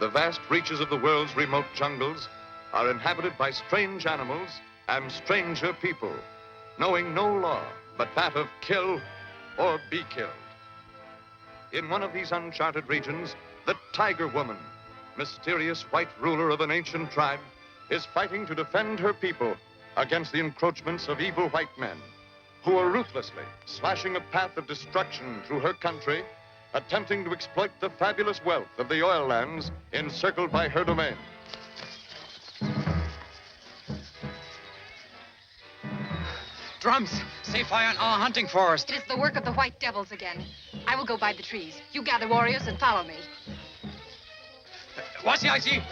The vast reaches of the world's remote jungles are inhabited by strange animals and stranger people, knowing no law but that of kill or be killed. In one of these uncharted regions, the Tiger Woman, mysterious white ruler of an ancient tribe, is fighting to defend her people against the encroachments of evil white men who are ruthlessly slashing a path of destruction through her country, attempting to exploit the fabulous wealth of the oil lands encircled by her domain. Drums! Say fire on our hunting forest. It is the work of the white devils again. I will go by the trees. You gather warriors and follow me. What's the idea?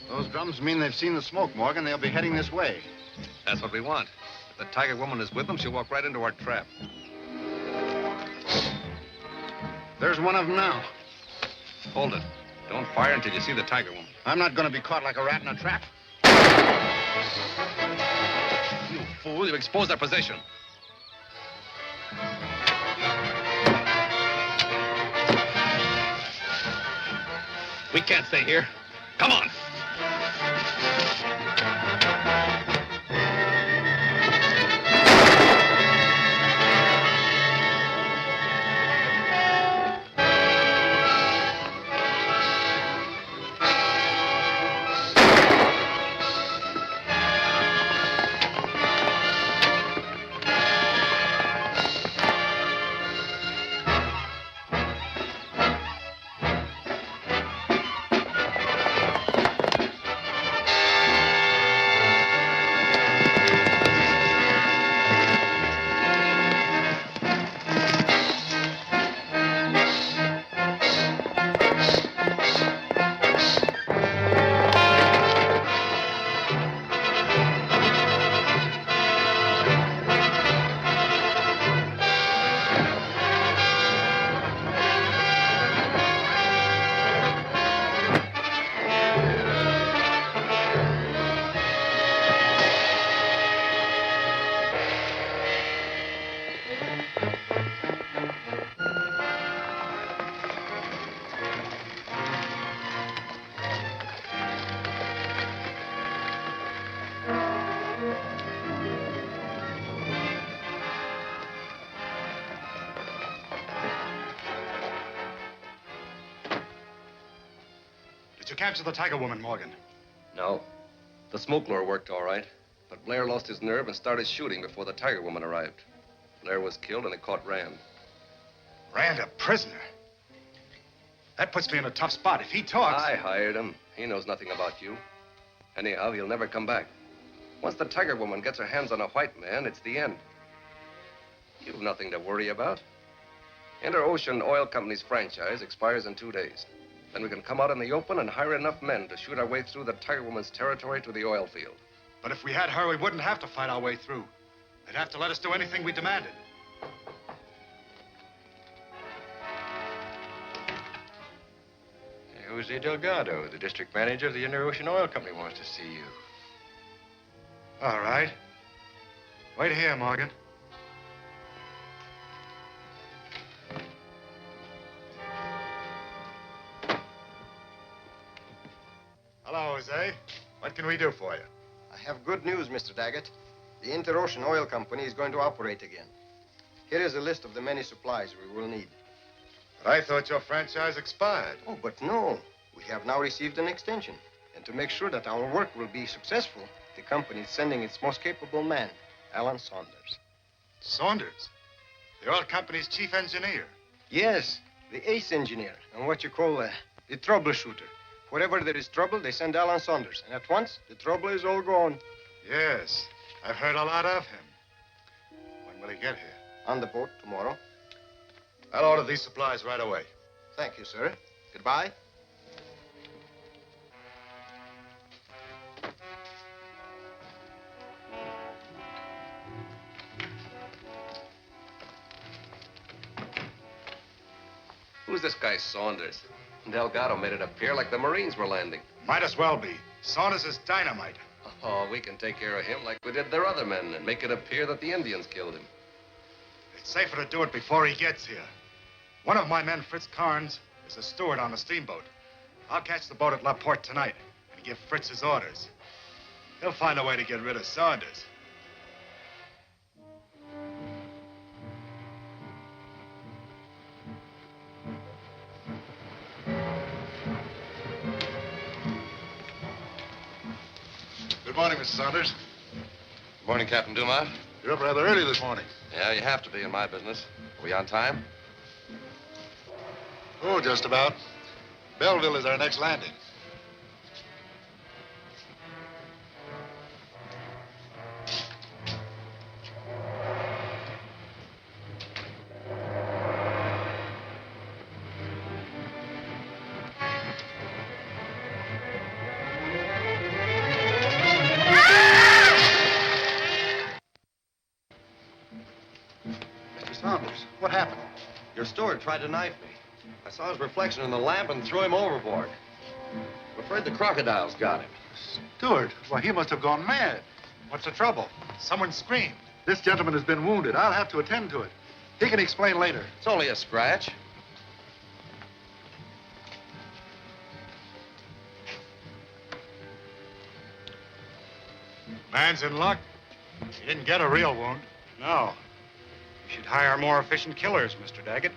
Those drums mean they've seen the smoke, Morgan. They'll be heading this way. That's what we want. If the Tiger Woman is with them, she'll walk right into our trap. There's one of them now. Hold it. Don't fire until you see the Tiger Woman. I'm not going to be caught like a rat in a trap. You fool, you've exposed our position. We can't stay here. Come on. Did you capture the Tiger Woman, Morgan? No. The smoke lure worked all right, but Blair lost his nerve and started shooting before the Tiger Woman arrived. Blair was killed and they caught Rand. Rand, a prisoner? That puts me in a tough spot. If he talks... I hired him. He knows nothing about you. Anyhow, he'll never come back. Once the Tiger Woman gets her hands on a white man, it's the end. You've nothing to worry about. Inter-Ocean Oil Company's franchise expires in 2 days. Then we can come out in the open and hire enough men to shoot our way through the Tiger Woman's territory to the oil field. But if we had her, we wouldn't have to fight our way through. They'd have to let us do anything we demanded. Jose Delgado, the district manager of the Inter-Ocean Oil Company, wants to see you. All right. Wait here, Morgan. Hello, Jose. What can we do for you? I have good news, Mr. Daggett. The Inter-Ocean Oil Company is going to operate again. Here is a list of the many supplies we will need. But I thought your franchise expired. Oh, but no. We have now received an extension. And to make sure that our work will be successful, the company is sending its most capable man, Allan Saunders. Saunders? The oil company's chief engineer? Yes, the ace engineer, and what you call the troubleshooter. Wherever there is trouble, they send Allan Saunders. And at once, the trouble is all gone. Yes, I've heard a lot of him. When will he get here? On the boat tomorrow. I'll order these supplies right away. Thank you, sir. Goodbye. Who's this guy Saunders? Delgado made it appear like the Marines were landing. Might as well be. Saunders is dynamite. Oh, we can take care of him like we did their other men and make it appear that the Indians killed him. It's safer to do it before he gets here. One of my men, Fritz Carnes, is a steward on the steamboat. I'll catch the boat at La Porte tonight and give Fritz his orders. He'll find a way to get rid of Saunders. Good morning, Mr. Saunders. Good morning, Captain Dumas. You're up rather early this morning. Yeah, you have to be in my business. Are we on time? Oh, just about. Belleville is our next landing. What happened? Your steward tried to knife me. I saw his reflection in the lamp and threw him overboard. I'm afraid the crocodiles got him. Steward? Why, he must have gone mad. What's the trouble? Someone screamed. This gentleman has been wounded. I'll have to attend to it. He can explain later. It's only a scratch. Man's in luck. He didn't get a real wound. No. You should hire more efficient killers, Mr. Daggett.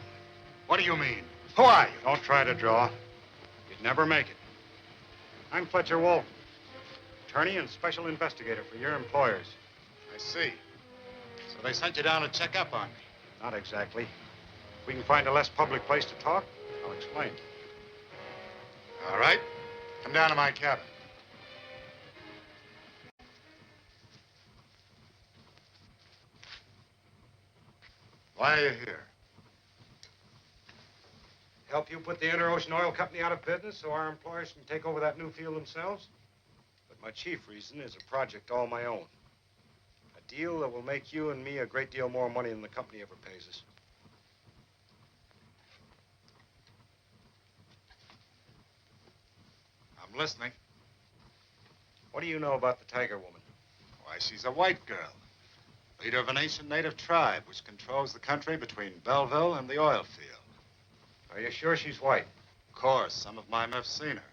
What do you mean? Who are you? Don't try to draw. You'd never make it. I'm Fletcher Walton, attorney and special investigator for your employers. I see. So they sent you down to check up on me. Not exactly. If we can find a less public place to talk, I'll explain. All right. Come down to my cabin. Why are you here? Help you put the Inter-Ocean Oil Company out of business so our employers can take over that new field themselves? But my chief reason is a project all my own. A deal that will make you and me a great deal more money than the company ever pays us. I'm listening. What do you know about the Tiger Woman? Why, she's a white girl. Leader of an ancient native tribe which controls the country between Belleville and the oil field. Are you sure she's white? Of course. Some of my men have seen her.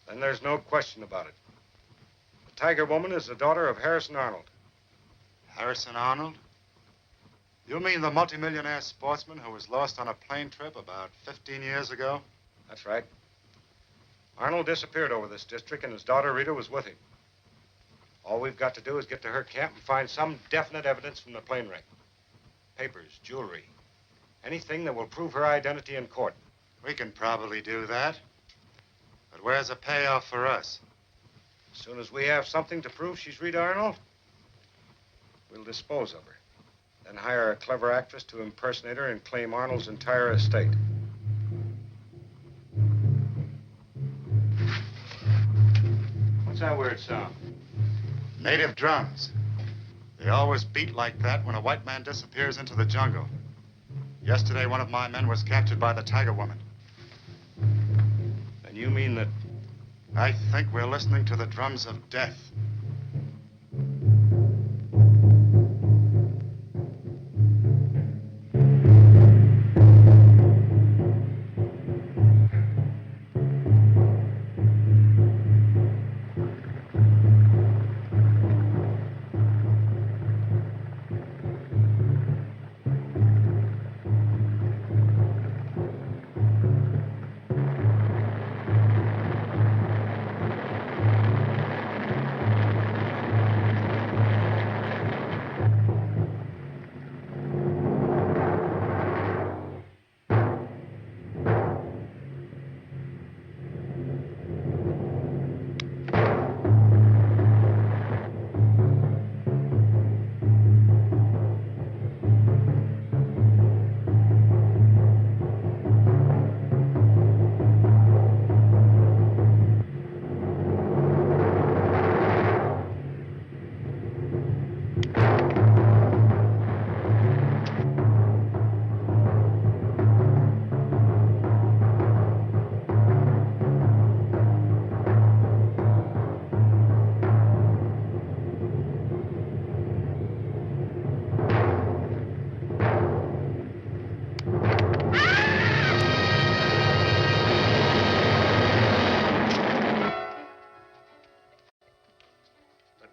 Then there's no question about it. The Tiger Woman is the daughter of Harrison Arnold. Harrison Arnold? You mean the multimillionaire sportsman who was lost on a plane trip about 15 years ago? That's right. Arnold disappeared over this district, and his daughter Rita was with him. All we've got to do is get to her camp and find some definite evidence from the plane wreck. Papers, jewelry, anything that will prove her identity in court. We can probably do that. But where's the payoff for us? As soon as we have something to prove she's Rita Arnold, we'll dispose of her. Then hire a clever actress to impersonate her and claim Arnold's entire estate. What's that weird sound? Native drums. They always beat like that when a white man disappears into the jungle. Yesterday, one of my men was captured by the Tiger Woman. And you mean that... I think we're listening to the drums of death.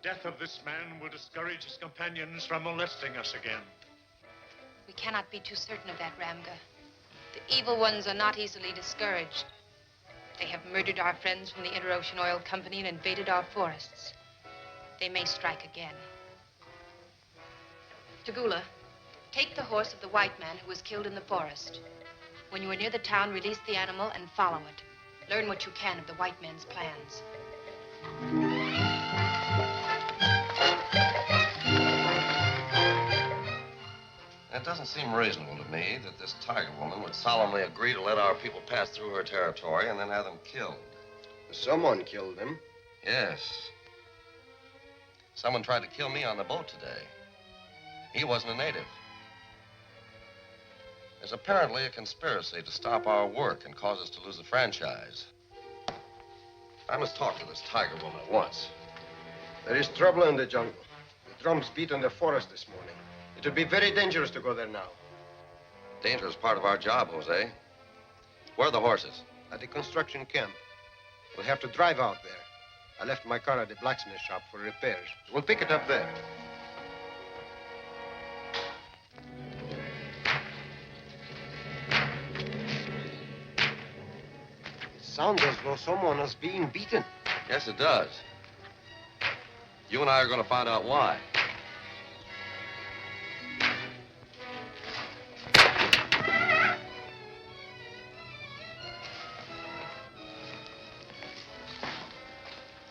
The death of this man will discourage his companions from molesting us again. We cannot be too certain of that, Ramga. The evil ones are not easily discouraged. They have murdered our friends from the Interocean Oil Company and invaded our forests. They may strike again. Tagula, take the horse of the white man who was killed in the forest. When you are near the town, release the animal and follow it. Learn what you can of the white man's plans. It doesn't seem reasonable to me that this Tiger Woman would solemnly agree to let our people pass through her territory and then have them killed. Someone killed them. Yes. Someone tried to kill me on the boat today. He wasn't a native. There's apparently a conspiracy to stop our work and cause us to lose the franchise. I must talk to this Tiger Woman at once. There is trouble in the jungle. The drums beat in the forest this morning. It would be very dangerous to go there now. Danger is part of our job, Jose. Where are the horses? At the construction camp. We'll have to drive out there. I left my car at the blacksmith shop for repairs. We'll pick it up there. It sounds as though someone is being beaten. Yes, it does. You and I are going to find out why.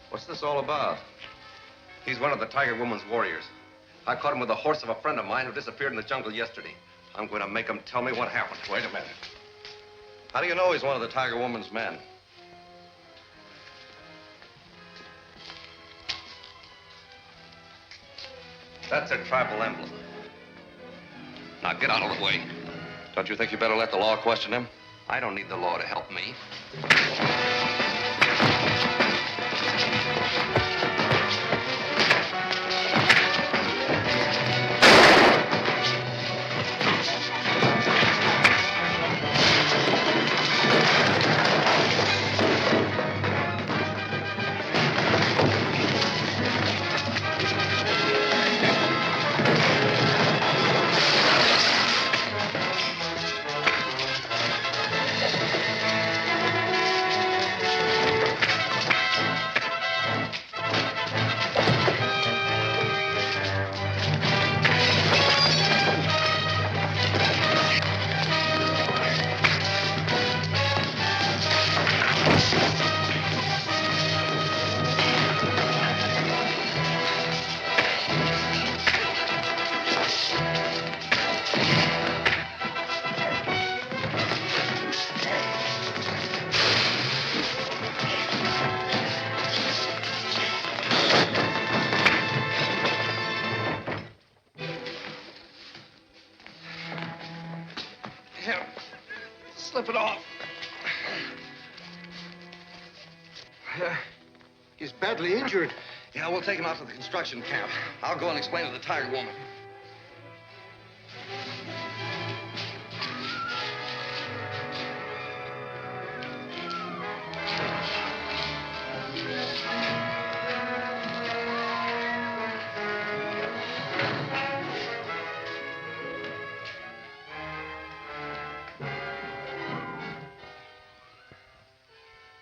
What's this all about? He's one of the Tiger Woman's warriors. I caught him with the horse of a friend of mine who disappeared in the jungle yesterday. I'm going to make him tell me what happened. Wait a minute. How do you know he's one of the Tiger Woman's men? That's a tribal emblem. Now get out of the way. Don't you think you better let the law question him? I don't need the law to help me. He's badly injured. Yeah, we'll take him out to the construction camp. I'll go and explain to the tiger woman.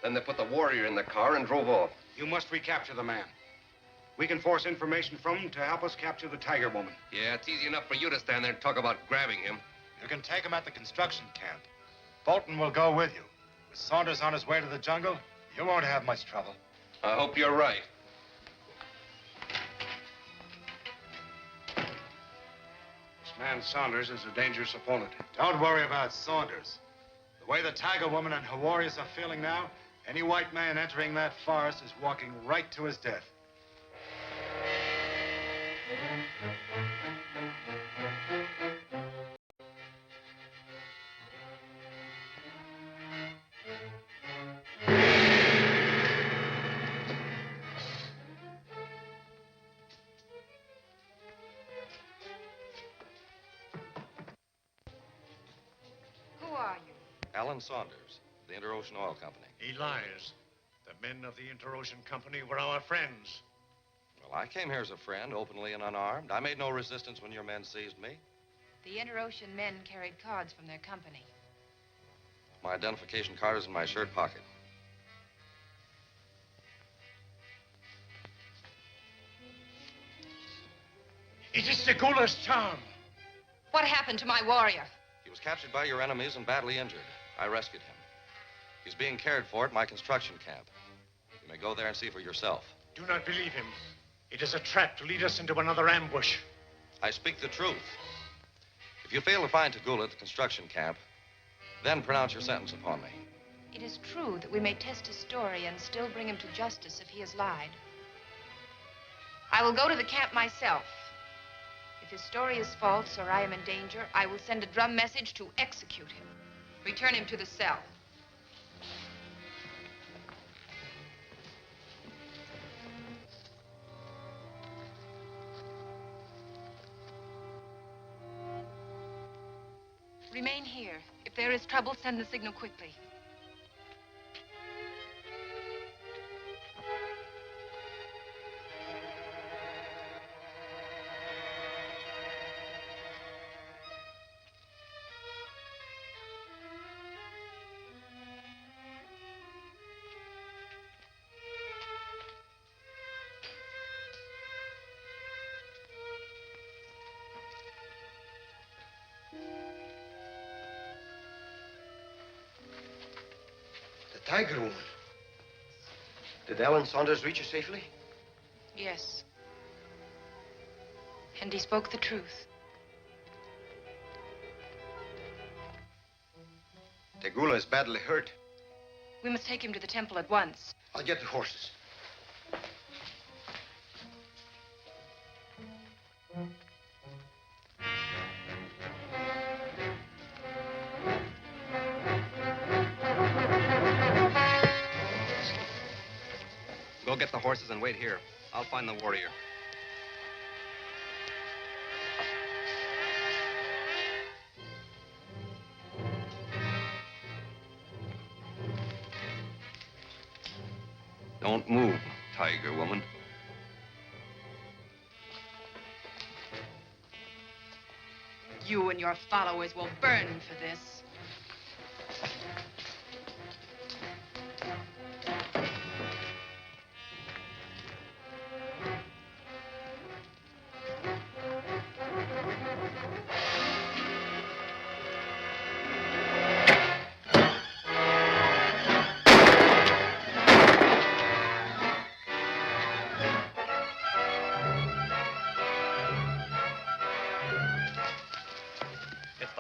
Then they put the warrior in the car and drove off. You must recapture the man. We can force information from him to help us capture the tiger woman. Yeah, it's easy enough for you to stand there and talk about grabbing him. You can take him at the construction camp. Bolton will go with you. With Saunders on his way to the jungle, you won't have much trouble. I hope you're right. This man Saunders is a dangerous opponent. Don't worry about Saunders. The way the tiger woman and her warriors are feeling now, any white man entering that forest is walking right to his death. Who are you? Allan Saunders, the Interocean Oil Company. He lies. The men of the Interocean Company were our friends. Well, I came here as a friend, openly and unarmed. I made no resistance when your men seized me. The Interocean men carried cards from their company. My identification card is in my shirt pocket. It is the Gula's charm. What happened to my warrior? He was captured by your enemies and badly injured. I rescued him. He's being cared for at my construction camp. You may go there and see for yourself. Do not believe him. It is a trap to lead us into another ambush. I speak the truth. If you fail to find Tagula at the construction camp, then pronounce your sentence upon me. It is true that we may test his story and still bring him to justice if he has lied. I will go to the camp myself. If his story is false or I am in danger, I will send a drum message to execute him. Return him to the cell. Remain here. If there is trouble, send the signal quickly. Tiger woman. Did Allan Saunders reach her safely? Yes. And he spoke the truth. Tagula is badly hurt. We must take him to the temple at once. I'll get the horses. Go get the horses and wait here. I'll find the warrior. Don't move, tiger woman. You and your followers will burn for this.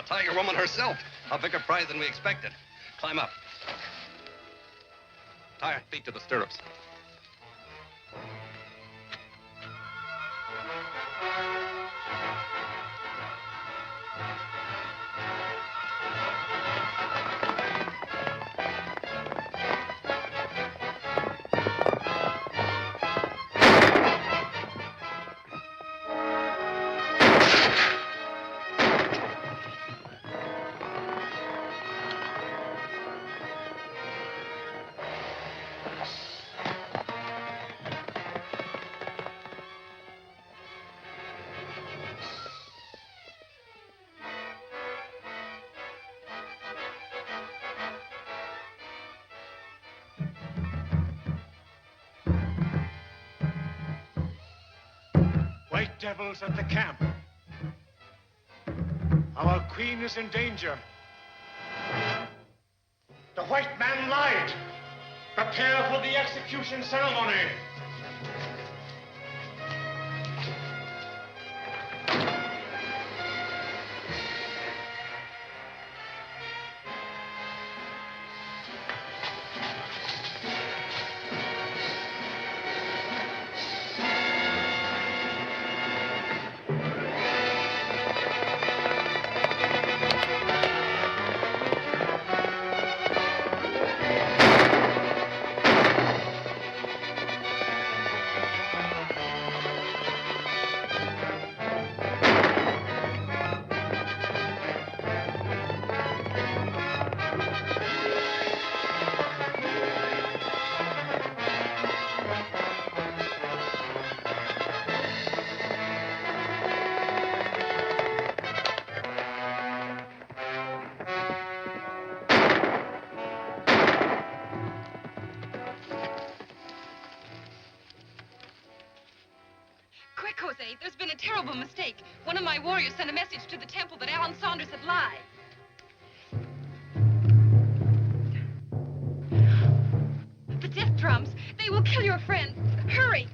Tiger woman herself. A bigger prize than we expected. Climb up. Tie her feet to the stirrups. white devils at the camp. Our queen is in danger. The white man lied. Prepare for the execution ceremony. Quick, Jose. There's been a terrible mistake. One of my warriors sent a message to the temple that Allan Saunders had lied. The death drums. They will kill your friend. Hurry.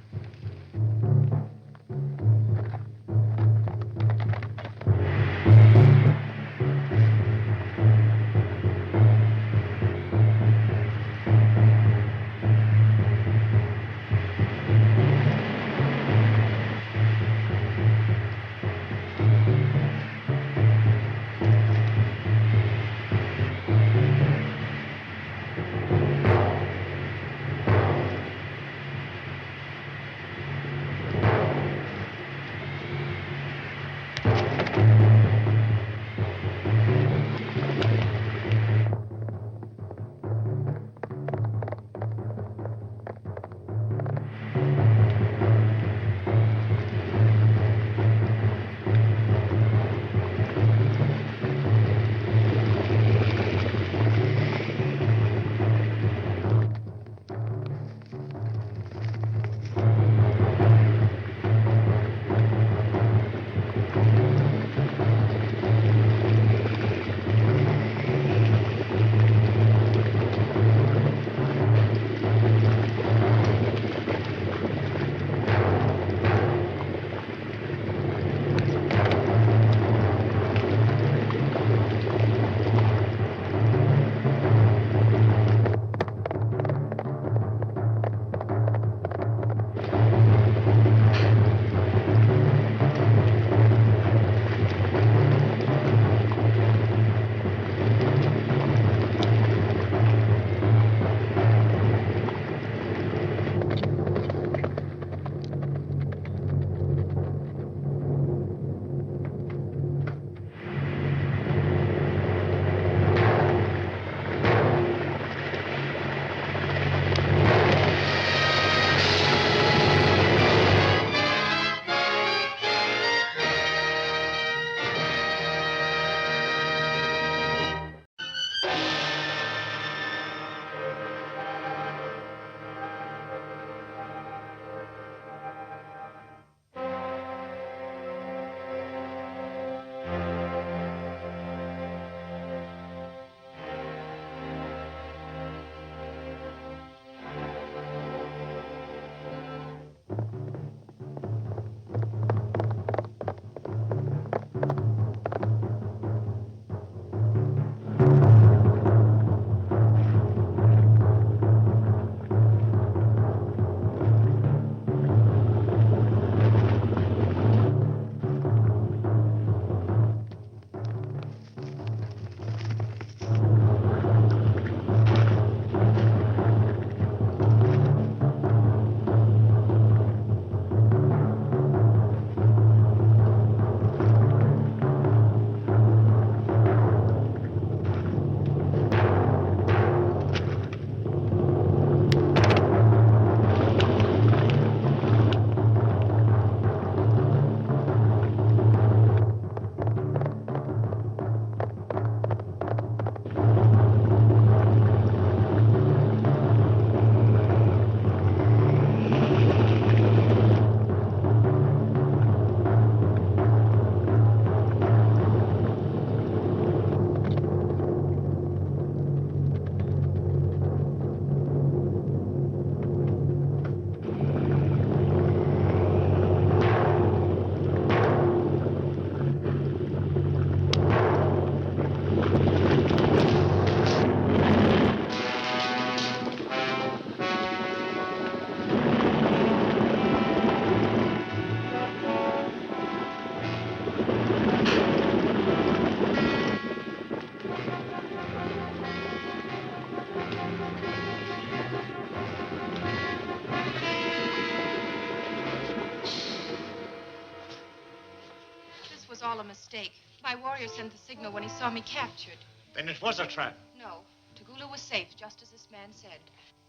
was all a mistake. My warrior sent the signal when he saw me captured. Then it was a trap. No, Tagula was safe, just as this man said.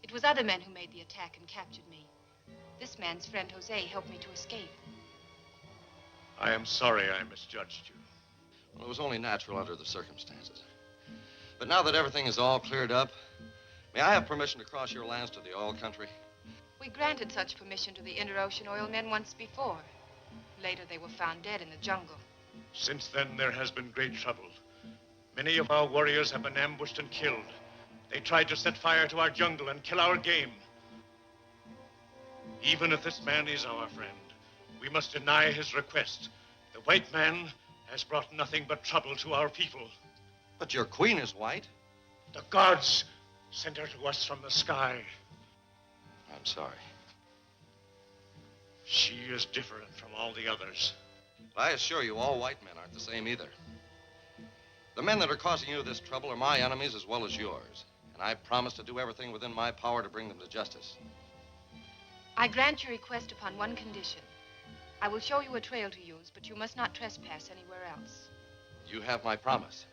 It was other men who made the attack and captured me. This man's friend, Jose, helped me to escape. I am sorry I misjudged you. Well, it was only natural under the circumstances. But now that everything is all cleared up, may I have permission to cross your lands to the oil country? We granted such permission to the Inter-Ocean oil men once before. Later, they were found dead in the jungle. Since then, there has been great trouble. Many of our warriors have been ambushed and killed. They tried to set fire to our jungle and kill our game. Even if this man is our friend, we must deny his request. The white man has brought nothing but trouble to our people. But your queen is white. The gods sent her to us from the sky. I'm sorry. She is different from all the others. I assure you, all white men aren't the same either. The men that are causing you this trouble are my enemies as well as yours. And I promise to do everything within my power to bring them to justice. I grant your request upon one condition. I will show you a trail to use, but you must not trespass anywhere else. You have my promise.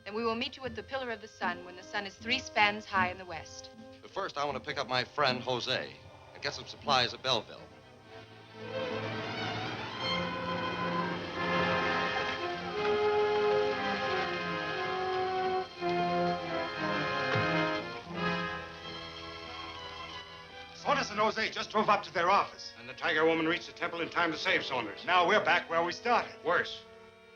Then we will meet you at the Pillar of the Sun when the sun is 3 spans high in the west. But first, I want to pick up my friend, Jose, and get some supplies at Belleville. Saunders and Jose just drove up to their office. And the Tiger Woman reached the temple in time to save Saunders. Now we're back where we started. Worse.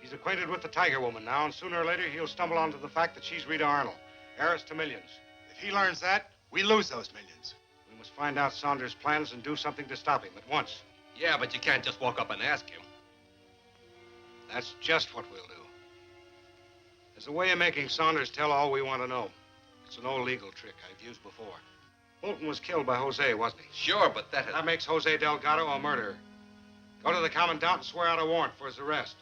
He's acquainted with the Tiger Woman now, and sooner or later he'll stumble onto the fact that she's Rita Arnold, heiress to millions. If he learns that, we lose those millions. We must find out Saunders' plans and do something to stop him at once. Yeah, but you can't just walk up and ask him. That's just what we'll do. There's a way of making Saunders tell all we want to know. It's an old legal trick I've used before. Bolton was killed by Jose, wasn't he? Sure, but that makes Jose Delgado a murderer. Go to the commandant and swear out a warrant for his arrest.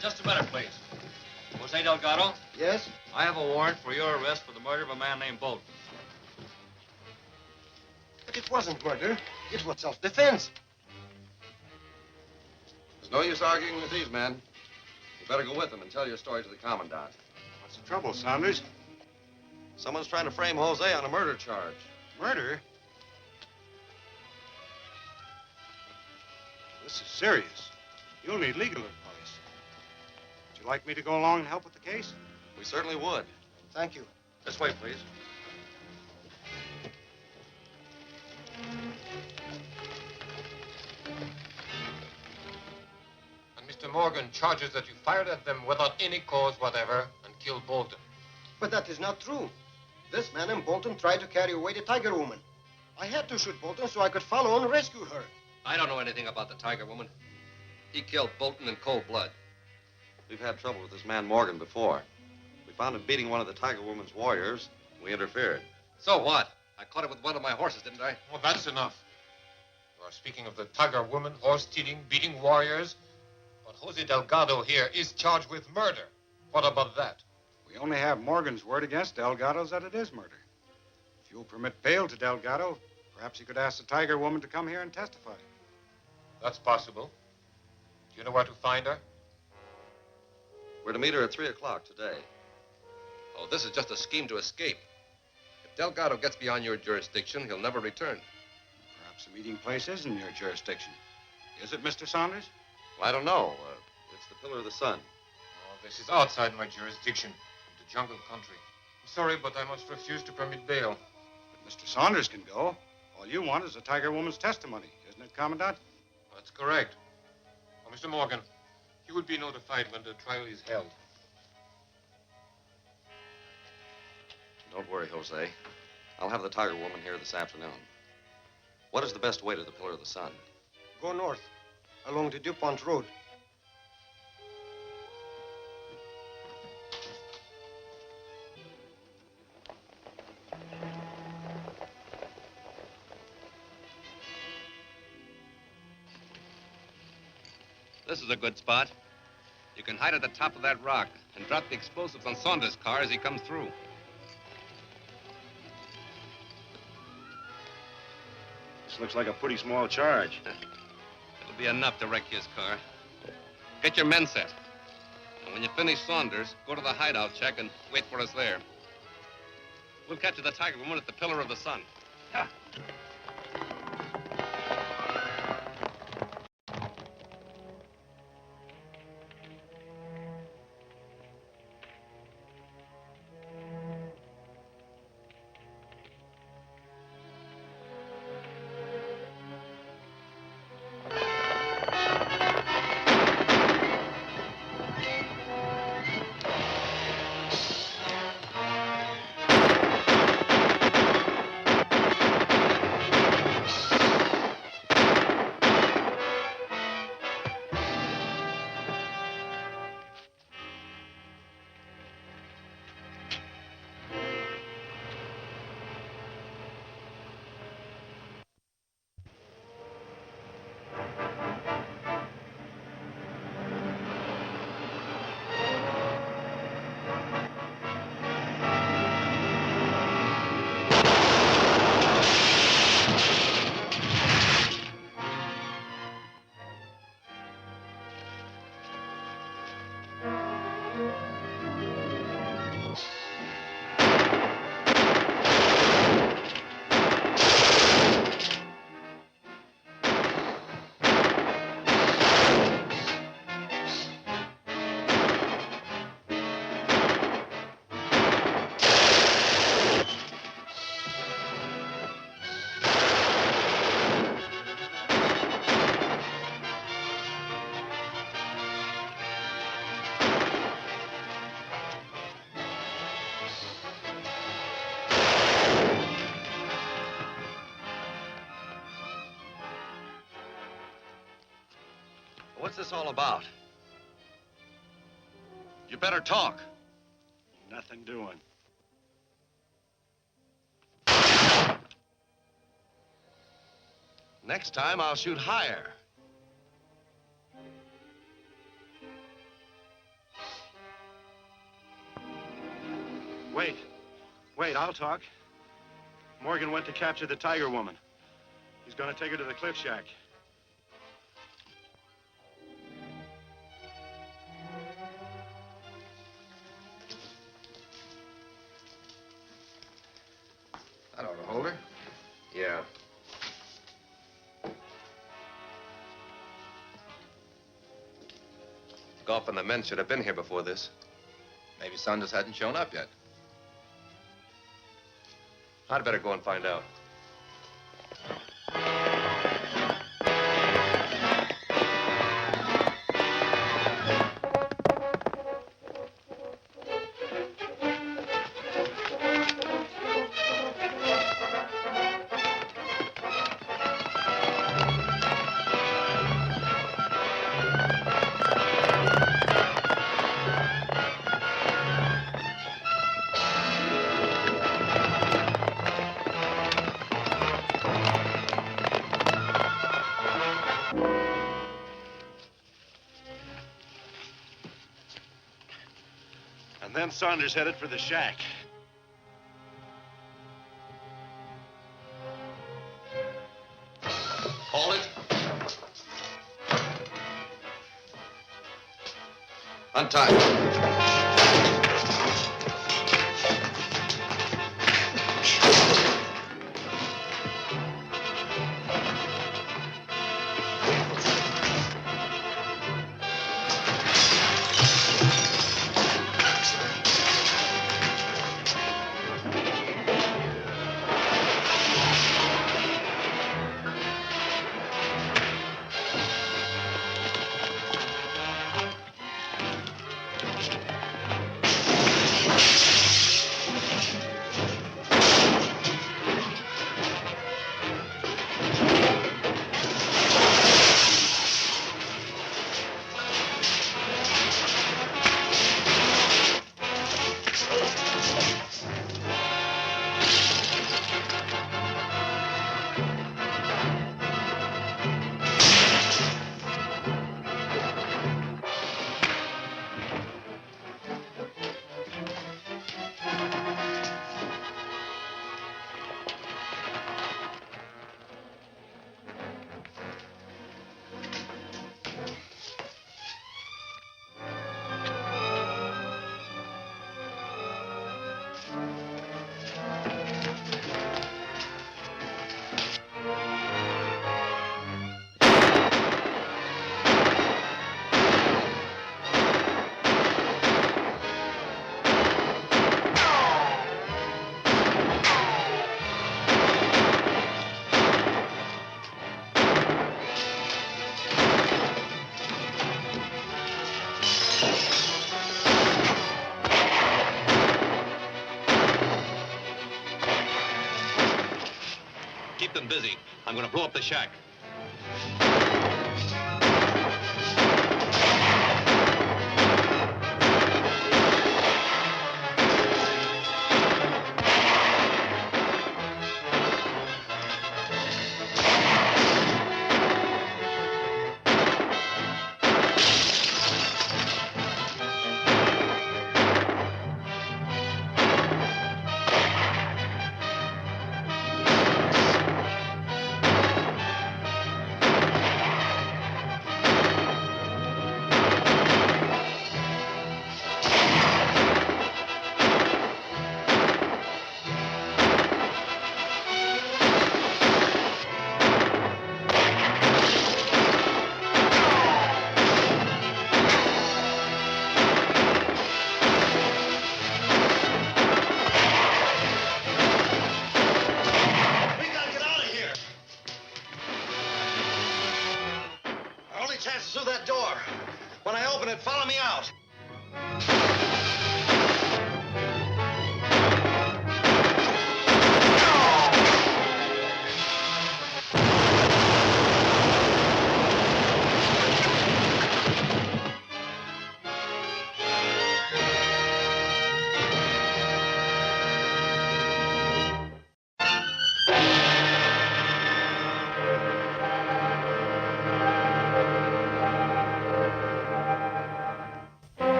Just a minute, please. Jose Delgado? Yes? I have a warrant for your arrest for the murder of a man named Bolton. But it wasn't murder. It was self-defense. There's no use arguing with these men. You better go with them and tell your story to the commandant. What's the trouble, Saunders? Someone's trying to frame Jose on a murder charge. Murder? This is serious. You'll need legal advice. Would you like me to go along and help with the case? We certainly would. Thank you. This way, please. And Mr. Morgan charges that you fired at them without any cause whatever and killed Bolton. But that is not true. This man and Bolton tried to carry away the Tiger Woman. I had to shoot Bolton so I could follow and rescue her. I don't know anything about the Tiger Woman. He killed Bolton in cold blood. We've had trouble with this man Morgan before. We found him beating one of the Tiger Woman's warriors. We interfered. So what? I caught it with one of my horses, didn't I? Well, that's enough. You are speaking of the Tiger Woman, horse stealing, beating warriors. But Jose Delgado here is charged with murder. What about that? We only have Morgan's word against Delgado's that it is murder. If you'll permit bail to Delgado, perhaps he could ask the Tiger Woman to come here and testify. That's possible. Do you know where to find her? We're to meet her at 3 o'clock today. Oh, this is just a scheme to escape. If Delgado gets beyond your jurisdiction, he'll never return. Perhaps the meeting place is in your jurisdiction. Is it, Mr. Saunders? Well, I don't know. It's the Pillar of the Sun. Oh, this is outside my jurisdiction, the jungle country. I'm sorry, but I must refuse to permit bail. But Mr. Saunders can go. All you want is the Tiger Woman's testimony, isn't it, Commandant? That's correct. Oh, Mr. Morgan, you will be notified when the trial is held. Don't worry, Jose. I'll have the Tiger Woman here this afternoon. What is the best way to the Pillar of the Sun? Go north, along the DuPont Road. This is a good spot. You can hide at the top of that rock and drop the explosives on Saunders' car as he comes through. This looks like a pretty small charge. It'll be enough to wreck his car. Get your men set. And when you finish Saunders, go to the hideout check and wait for us there. We'll capture the Tiger Woman at the Pillar of the Sun. What's this all about? You better talk. Nothing doing. Next time, I'll shoot higher. Wait, I'll talk. Morgan went to capture the Tiger Woman. He's gonna take her to the cliff shack. That ought to hold her. Yeah. Goff and the men should have been here before this. Maybe Saunders hadn't shown up yet. I'd better go and find out. And then Saunders headed for the shack. Hold it. Untie. them busy. I'm going to blow up the shack.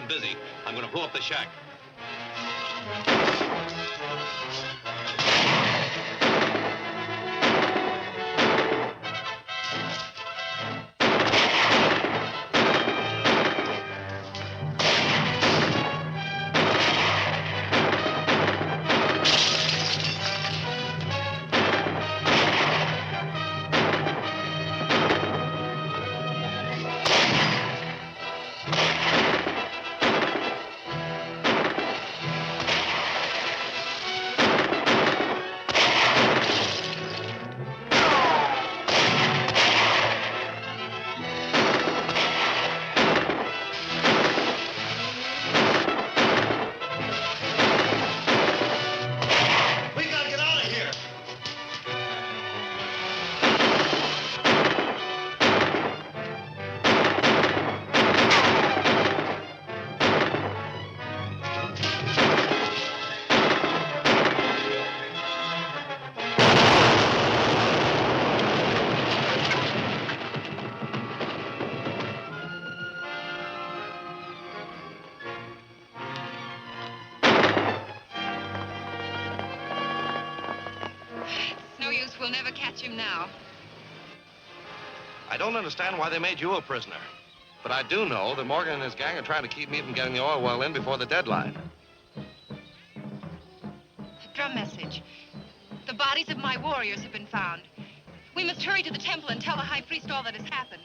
Busy. I'm going to blow up the shack. We'll never catch him now. I don't understand why they made you a prisoner. But I do know that Morgan and his gang are trying to keep me from getting the oil well in before the deadline. A drum message. The bodies of my warriors have been found. We must hurry to the temple and tell the high priest all that has happened.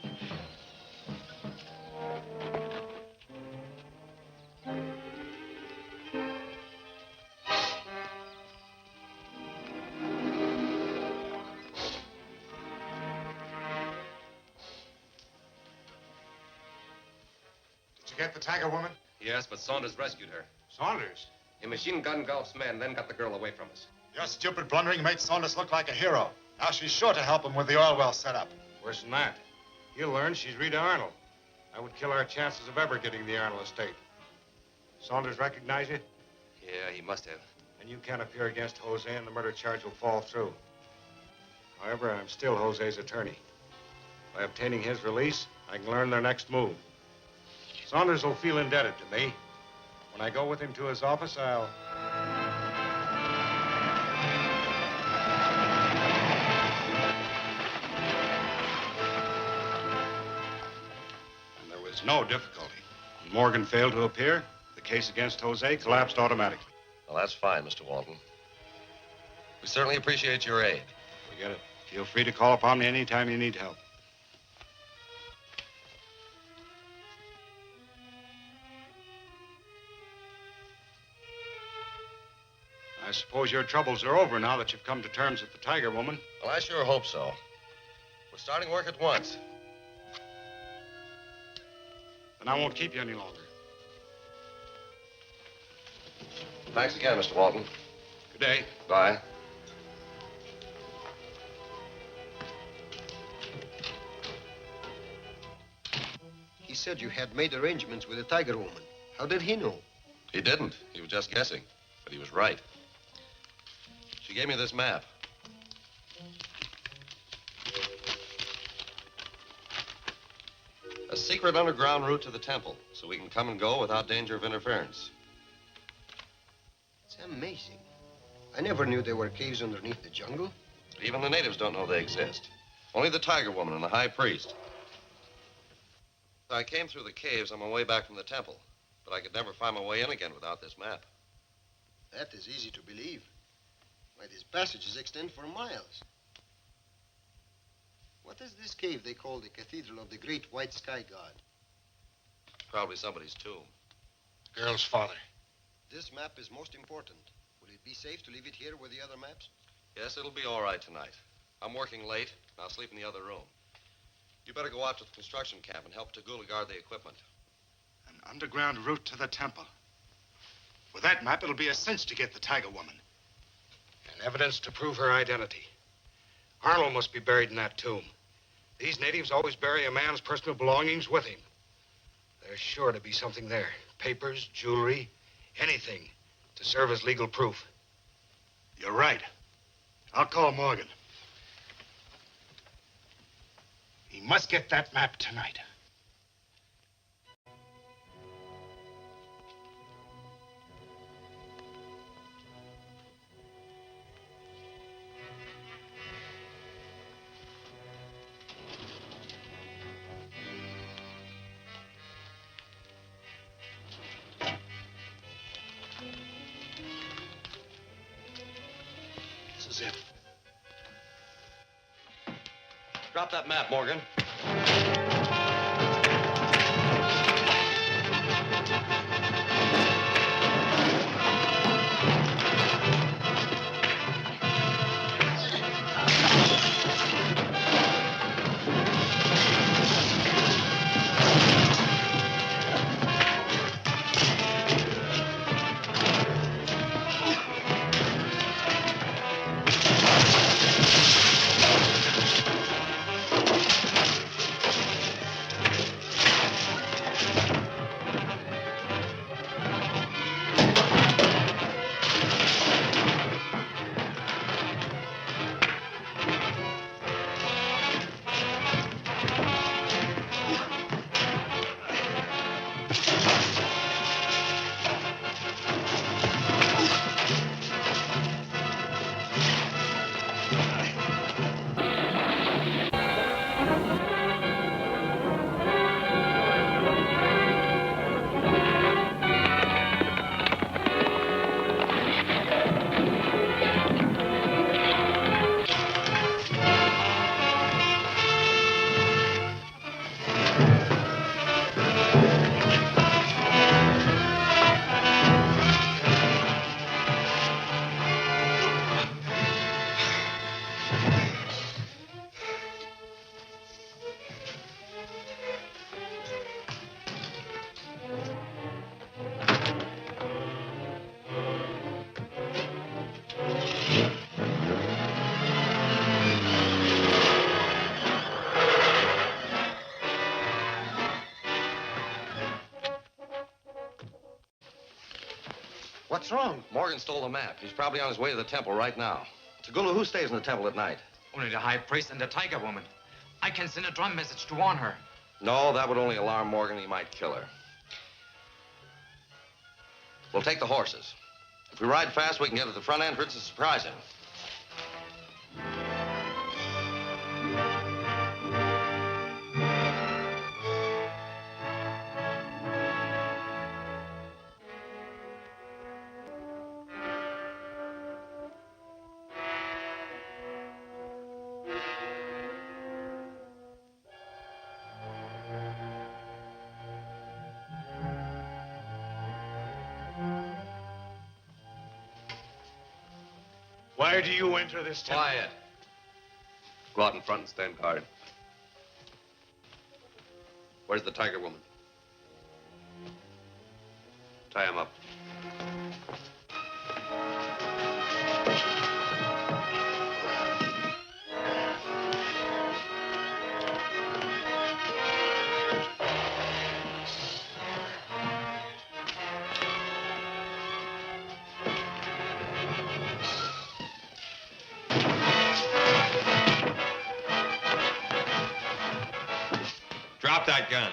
Get the tiger woman? Yes, but Saunders rescued her. Saunders? A machine gun Gulf's men then got the girl away from us. Your stupid blundering made Saunders look like a hero. Now she's sure to help him with the oil well set up. Worse than that. He'll learn she's Rita Arnold. That would kill our chances of ever getting the Arnold estate. Saunders recognize you? Yeah, he must have. And you can't appear against Jose and the murder charge will fall through. However, I'm still Jose's attorney. By obtaining his release, I can learn their next move. Saunders will feel indebted to me. When I go with him to his office, I'll... There's no difficulty. When Morgan failed to appear, the case against Jose collapsed automatically. Well, that's fine, Mr. Walton. We certainly appreciate your aid. Forget it. Feel free to call upon me anytime you need help. I suppose your troubles are over now that you've come to terms with the Tiger Woman. Well, I sure hope so. We're starting work at once. Then I won't keep you any longer. Thanks again, Mr. Walton. Good day. Bye. He said you had made arrangements with the Tiger Woman. How did he know? He didn't. He was just guessing. But he was right. She gave me this map. A secret underground route to the temple, so we can come and go without danger of interference. It's amazing. I never knew there were caves underneath the jungle. Even the natives don't know they exist. Only the Tiger Woman and the High Priest. I came through the caves on my way back from the temple, but I could never find my way in again without this map. That is easy to believe. Why, these passages extend for miles. What is this cave they call the Cathedral of the Great White Sky God? Probably somebody's tomb. The girl's father. This map is most important. Will it be safe to leave it here with the other maps? Yes, it'll be all right tonight. I'm working late, and I'll sleep in the other room. You better go out to the construction camp and help Tagula guard the equipment. An underground route to the temple. With that map, it'll be a cinch to get the Tiger Woman. And evidence to prove her identity. Arnold must be buried in that tomb. These natives always bury a man's personal belongings with him. There's sure to be something there. Papers, jewelry, anything to serve as legal proof. You're right. I'll call Morgan. He must get that map tonight. This is it. Drop that map, Morgan. What's wrong? Morgan stole the map. He's probably on his way to the temple right now. Tagula, who stays in the temple at night? Only the High Priest and the Tiger Woman. I can send a drum message to warn her. No, that would only alarm Morgan. He might kill her. We'll take the horses. If we ride fast, we can get to the front entrance and surprise him. Why do you enter this temple? Quiet. Go out in front and stand guard. Where's the tiger woman? Tie him up. Drop that gun.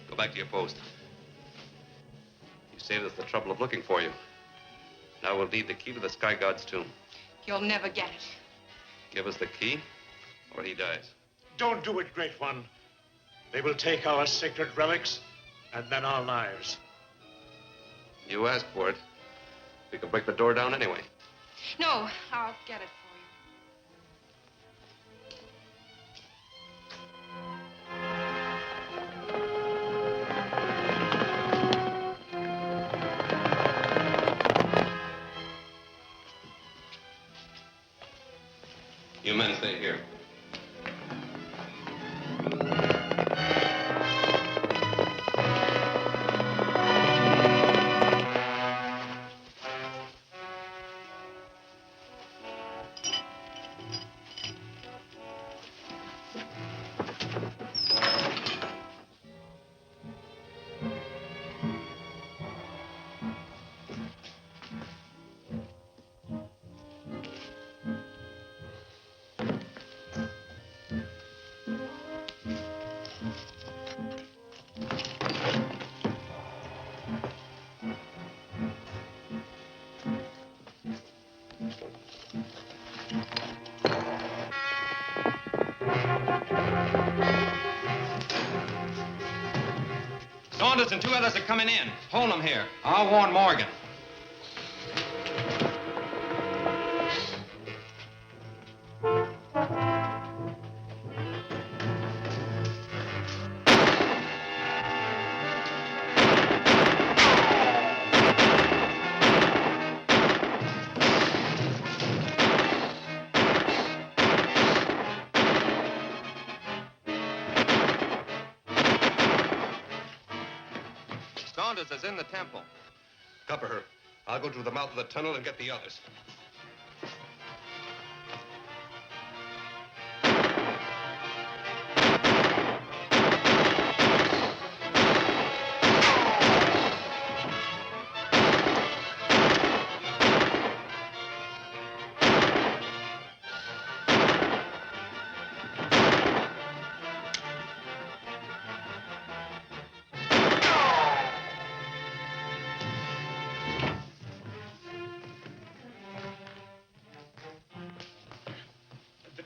Go back to your post. You saved us the trouble of looking for you. Now we'll need the key to the Sky God's tomb. You'll never get it. Give us the key, or he dies. Don't do it, Great One. They will take our sacred relics and then our lives. You asked for it. We could break the door down anyway. No, I'll get it for you. You men stay here. Saunders and two others are coming in. Hold them here. I'll warn Morgan. Saunders is in the temple. Cover her. I'll go to the mouth of the tunnel and get the others.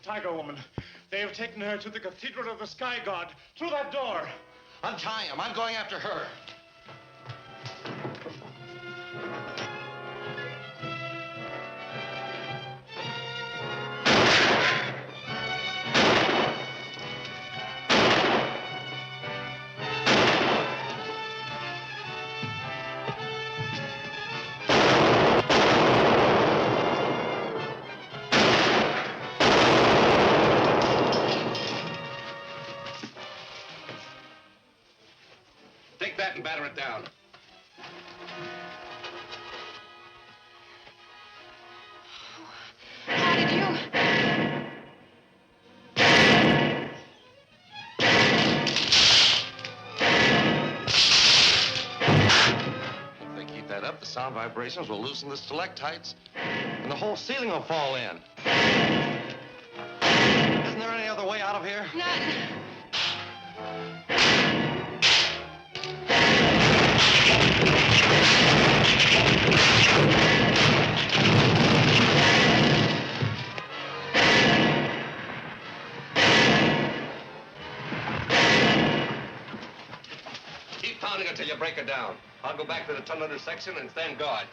Tiger Woman. They have taken her to the Cathedral of the Sky God. Through that door. Untie him. I'm going after her. Take that and batter it down. How did you? If they keep that up, the sound vibrations will loosen the stalactites, and the whole ceiling will fall in. Isn't there any other way out of here? None. Keep pounding until you break it down. I'll go back to the tunnel intersection and stand guard.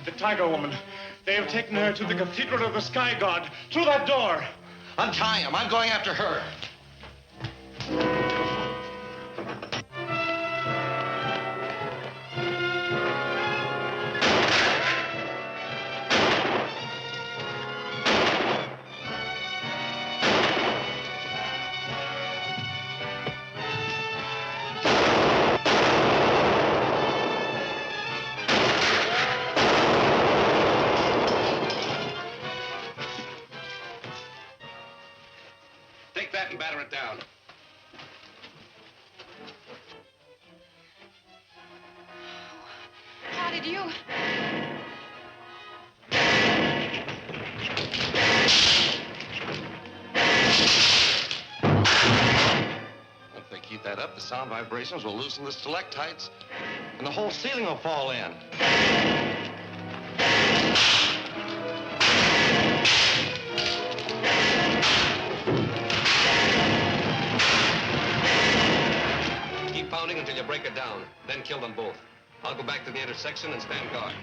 The Tiger Woman. They have taken her to the Cathedral of the Sky God. Through that door. Untie him. I'm going after her. Take that and batter it down. How did you? If they keep that up, the sound vibrations will loosen the stalactites, and the whole ceiling will fall in. Keep pounding until you break it down, then kill them both. I'll go back to the intersection and stand guard.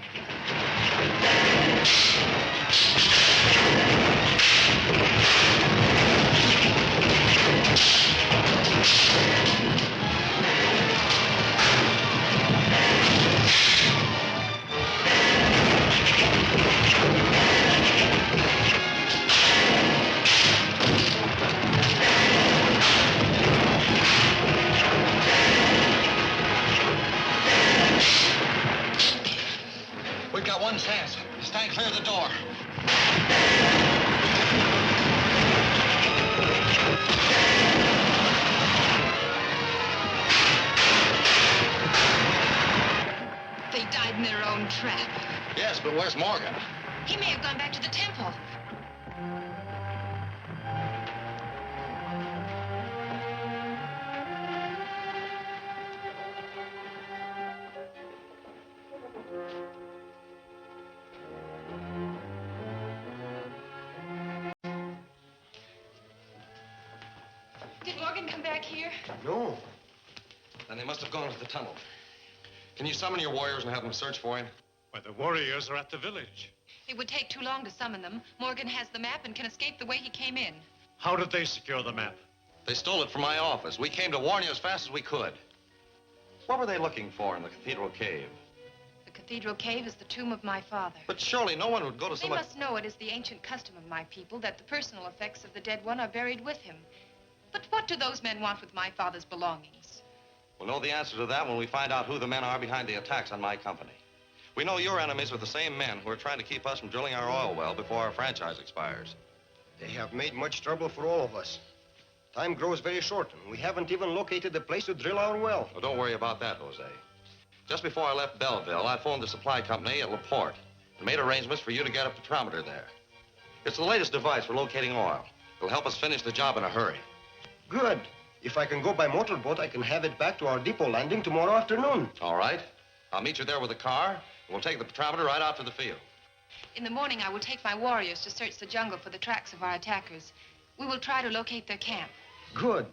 We've got one chance. Stand clear of the door. They died in their own trap. Yes, but where's Morgan? He may have gone back to the temple. Did Morgan come back here? No. Then they must have gone to the tunnel. Can you summon your warriors and have them search for him? Why, the warriors are at the village. It would take too long to summon them. Morgan has the map and can escape the way he came in. How did they secure the map? They stole it from my office. We came to warn you as fast as we could. What were they looking for in the cathedral cave? The cathedral cave is the tomb of my father. But surely no one would go to They some... must know it is the ancient custom of my people that the personal effects of the dead one are buried with him. But what do those men want with my father's belongings? We'll know the answer to that when we find out who the men are behind the attacks on my company. We know your enemies are the same men who are trying to keep us from drilling our oil well before our franchise expires. They have made much trouble for all of us. Time grows very short, and we haven't even located the place to drill our well. Well, don't worry about that, Jose. Just before I left Belleville, I phoned the supply company at LaPorte and made arrangements for you to get a petrometer there. It's the latest device for locating oil. It'll help us finish the job in a hurry. Good. If I can go by motorboat, I can have it back to our depot landing tomorrow afternoon. All right. I'll meet you there with a car, and we'll take the petrometer right out to the field. In the morning, I will take my warriors to search the jungle for the tracks of our attackers. We will try to locate their camp. Good.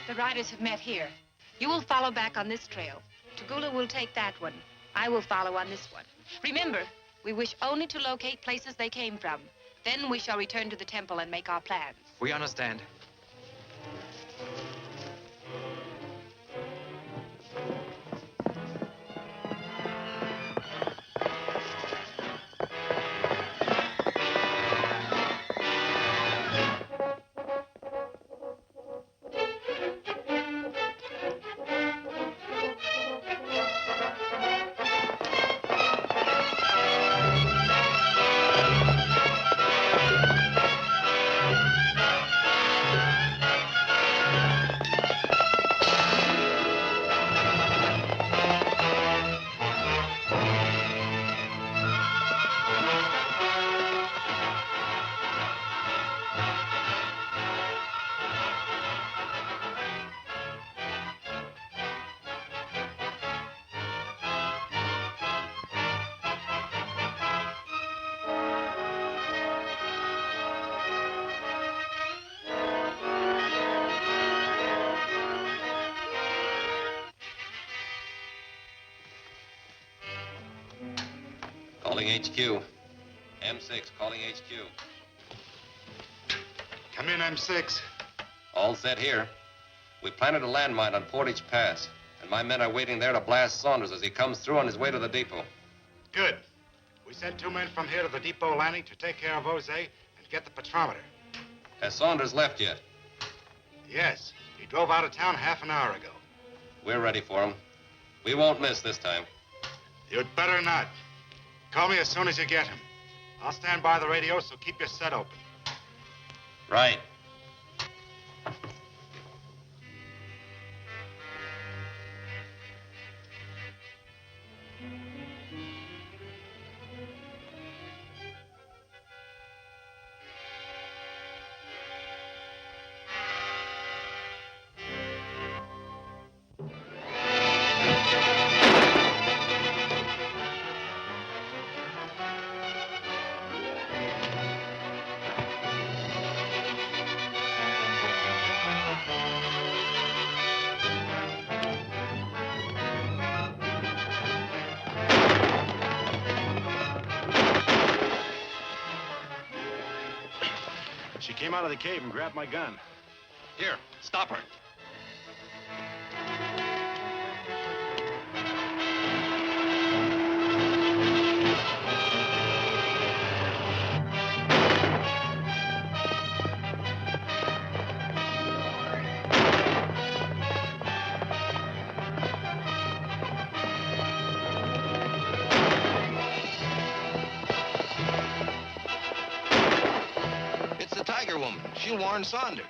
The riders have met here. You will follow back on this trail. Tagula will take that one. I will follow on this one. Remember, we wish only to locate places they came from. Then we shall return to the temple and make our plans. We understand. Calling HQ. M6 calling HQ. Come in, M6. All set here. We planted a landmine on Portage Pass, and my men are waiting there to blast Saunders as he comes through on his way to the depot. Good. We sent 2 men from here to the depot landing to take care of Jose and get the petrometer. Has Saunders left yet? Yes. He drove out of town half an hour ago. We're ready for him. We won't miss this time. You'd better not. Call me as soon as you get him. I'll stand by the radio, so keep your set open. Right. She came out of the cave and grabbed my gun. Here, stop her. It's the Tiger Woman. She'll warn Saunders.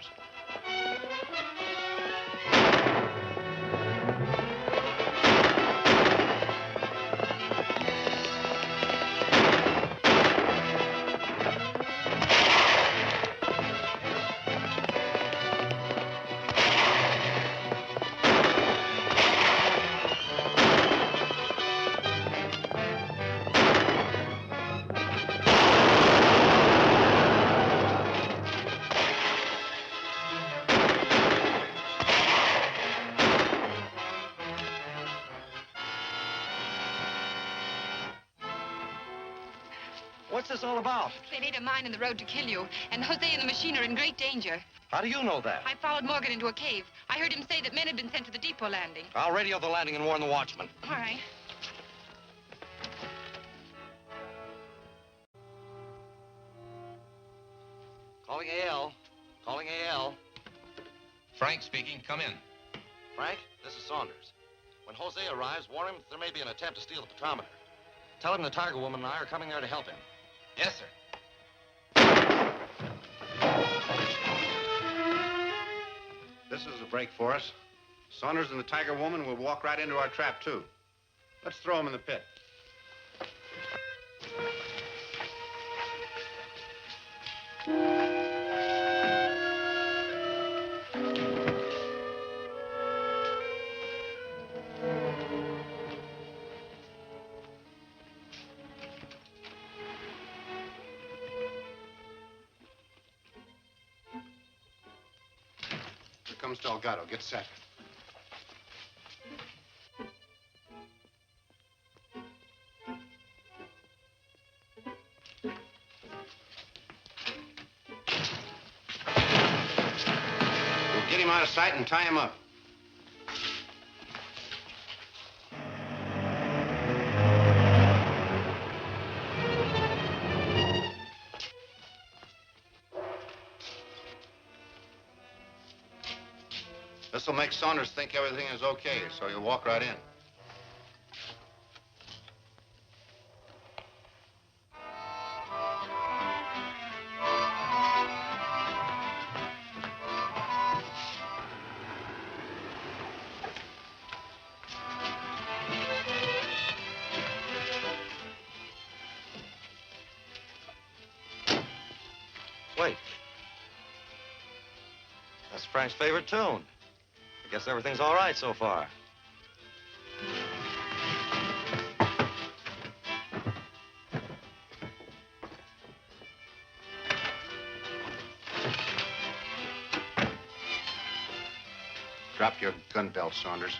What's this all about? They laid a mine in the road to kill you, and Jose and the machine are in great danger. How do you know that? I followed Morgan into a cave. I heard him say that men had been sent to the depot landing. I'll radio the landing and warn the watchman. All right. Calling AL. Calling AL. Frank speaking. Come in. Frank, this is Saunders. When Jose arrives, warn him that there may be an attempt to steal the petrometer. Tell him the Tiger Woman and I are coming there to help him. Yes, sir. This is a break for us. Saunders and the Tiger Woman will walk right into our trap, too. Let's throw them in the pit. Here comes Delgado. Get set. We'll get him out of sight and tie him up. This will make Saunders think everything is okay, so he'll walk right in. Wait. That's Frank's favorite tune. I guess everything's all right so far. Drop your gun belt, Saunders.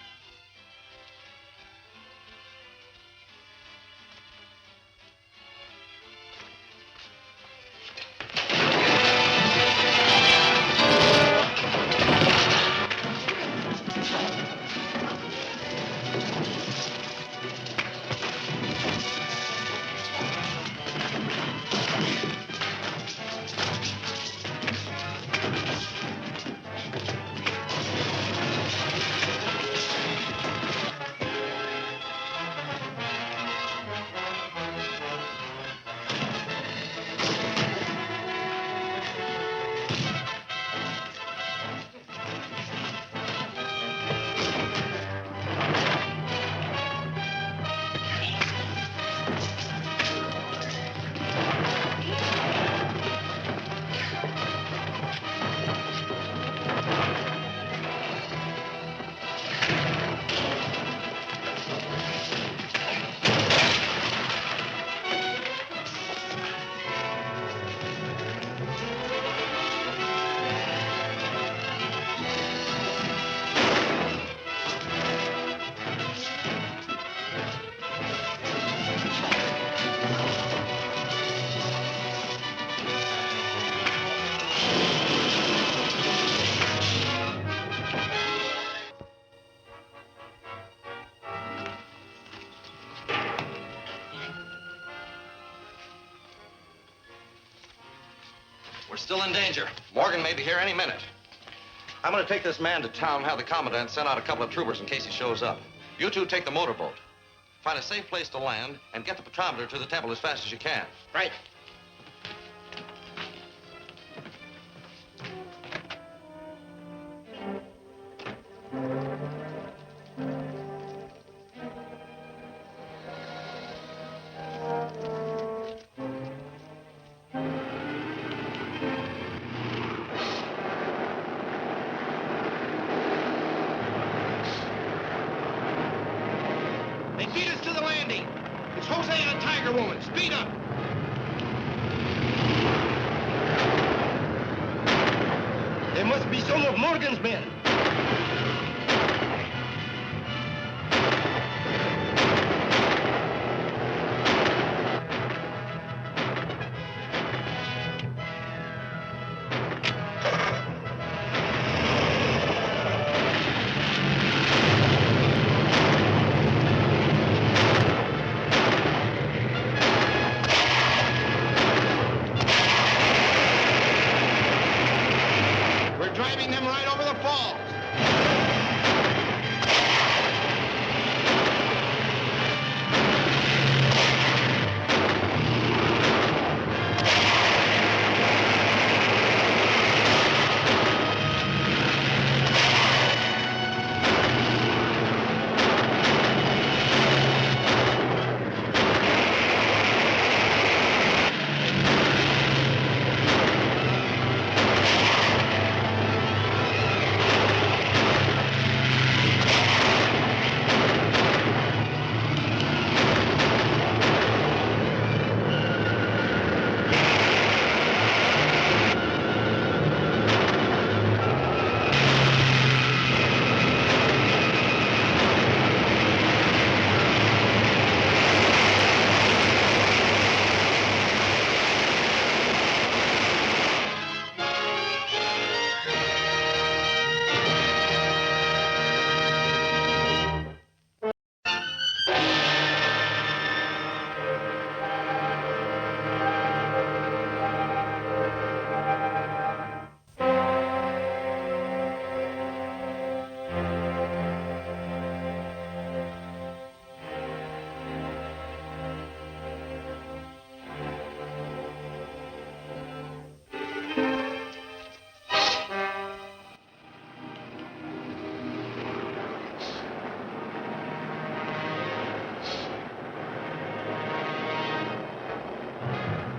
We're still in danger. Morgan may be here any minute. I'm going to take this man to town and have the commandant send out a couple of troopers in case he shows up. You two take the motorboat. Find a safe place to land and get the petrometer to the temple as fast as you can. Right. They beat us to the landing. It's Jose and the Tiger Woman. Speed up. There must be some of Morgan's men. Driving them right over the falls.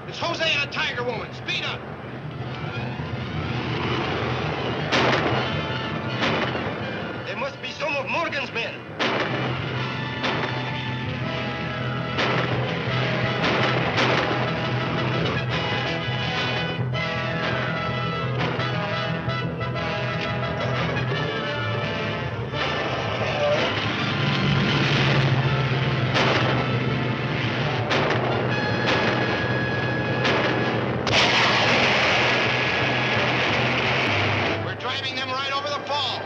It's Jose and the Tiger Woman. Speed up. There must be some of Morgan's men. Driving them right over the falls.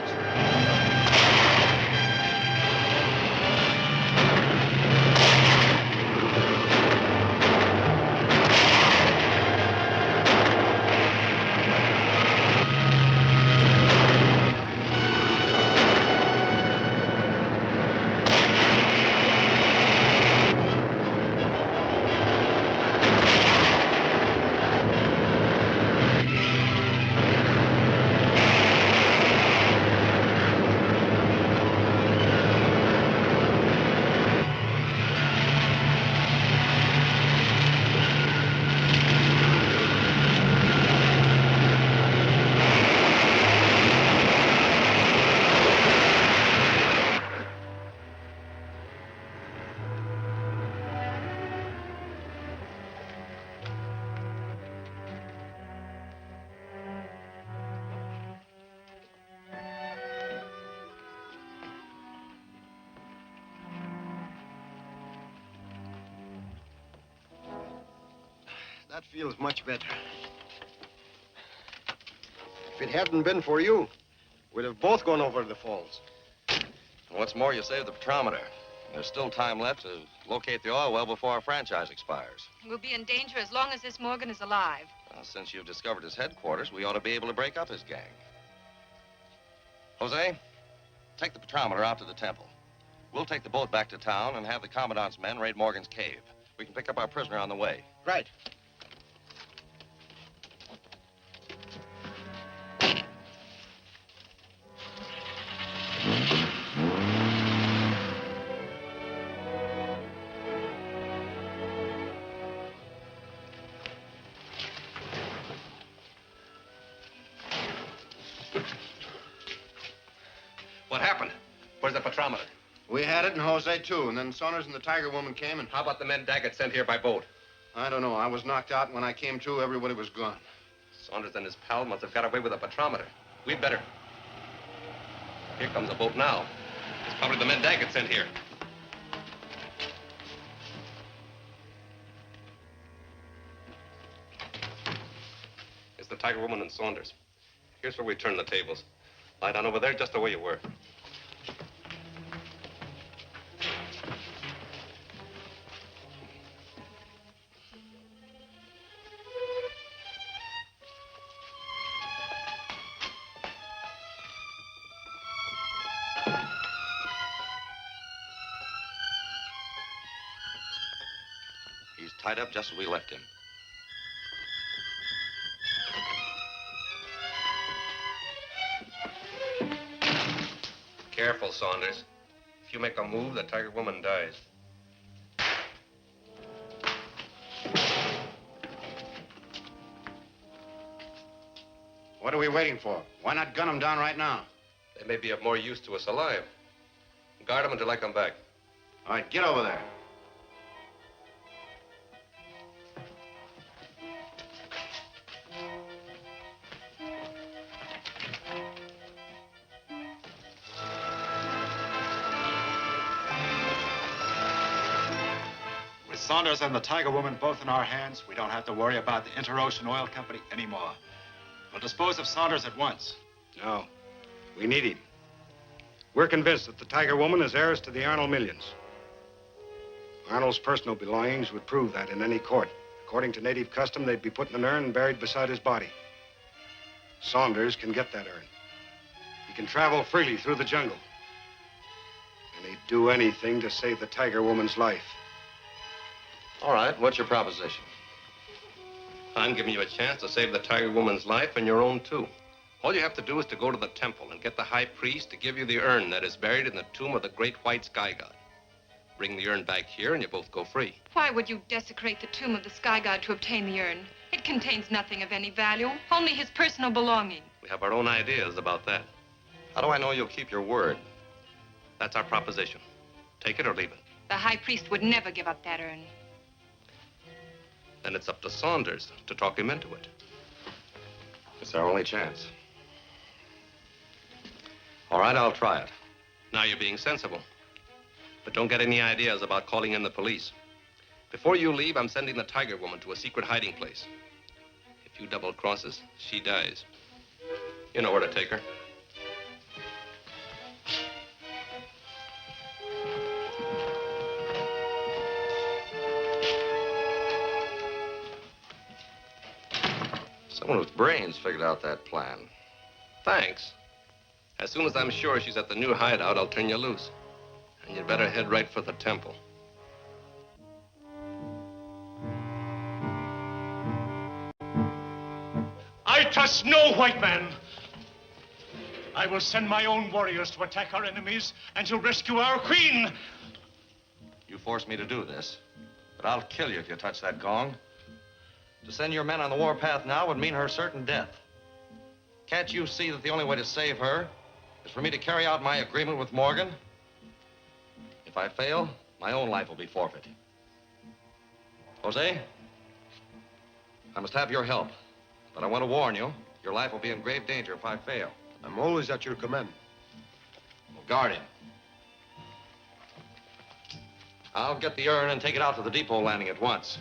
That feels much better. If it hadn't been for you, we'd have both gone over the falls. What's more, you saved the petrometer. There's still time left to locate the oil well before our franchise expires. We'll be in danger as long as this Morgan is alive. Well, since you've discovered his headquarters, we ought to be able to break up his gang. Jose, take the petrometer out to the temple. We'll take the boat back to town and have the commandant's men raid Morgan's cave. We can pick up our prisoner on the way. Right. What happened? Where's the petrometer? We had it, and Jose, too. And then Saunders and the Tiger Woman came, and How about the men Daggett sent here by boat? I don't know. I was knocked out, and when I came to, everybody was gone. Saunders and his pal must have got away with a petrometer. We'd better. Here comes a boat now. It's probably the men Daggett sent here. It's the Tiger Woman and Saunders. Here's where we turn the tables. Lie down over there just the way you were. He's tied up just as we left him. Careful, Saunders. If you make a move, the Tiger Woman dies. What are we waiting for? Why not gun them down right now? They may be of more use to us alive. Guard them until I come back. All right, get over there. With Saunders and the Tiger Woman both in our hands, we don't have to worry about the Interocean Oil Company anymore. We'll dispose of Saunders at once. No, we need him. We're convinced that the Tiger Woman is heiress to the Arnold millions. Arnold's personal belongings would prove that in any court. According to native custom, they'd be put in an urn and buried beside his body. Saunders can get that urn. He can travel freely through the jungle. And he'd do anything to save the Tiger Woman's life. All right, what's your proposition? I'm giving you a chance to save the Tiger Woman's life and your own, too. All you have to do is to go to the temple and get the high priest to give you the urn that is buried in the tomb of the great white sky god. Bring the urn back here and you both go free. Why would you desecrate the tomb of the sky god to obtain the urn? It contains nothing of any value, only his personal belonging. We have our own ideas about that. How do I know you'll keep your word? That's our proposition. Take it or leave it. The high priest would never give up that urn. Then it's up to Saunders to talk him into it. It's our only chance. All right, I'll try it. Now you're being sensible. But don't get any ideas about calling in the police. Before you leave, I'm sending the Tiger Woman to a secret hiding place. If you double cross us, she dies. You know where to take her. Someone with brains figured out that plan. Thanks. As soon as I'm sure she's at the new hideout, I'll turn you loose. And you'd better head right for the temple. I trust no white man. I will send my own warriors to attack our enemies and to rescue our queen. You forced me to do this, but I'll kill you if you touch that gong. To send your men on the warpath now would mean her certain death. Can't you see that the only way to save her is for me to carry out my agreement with Morgan? If I fail, my own life will be forfeit. Jose, I must have your help. But I want to warn you, your life will be in grave danger if I fail. I'm always at your command. Well, guard him. I'll get the urn and take it out to the depot landing at once.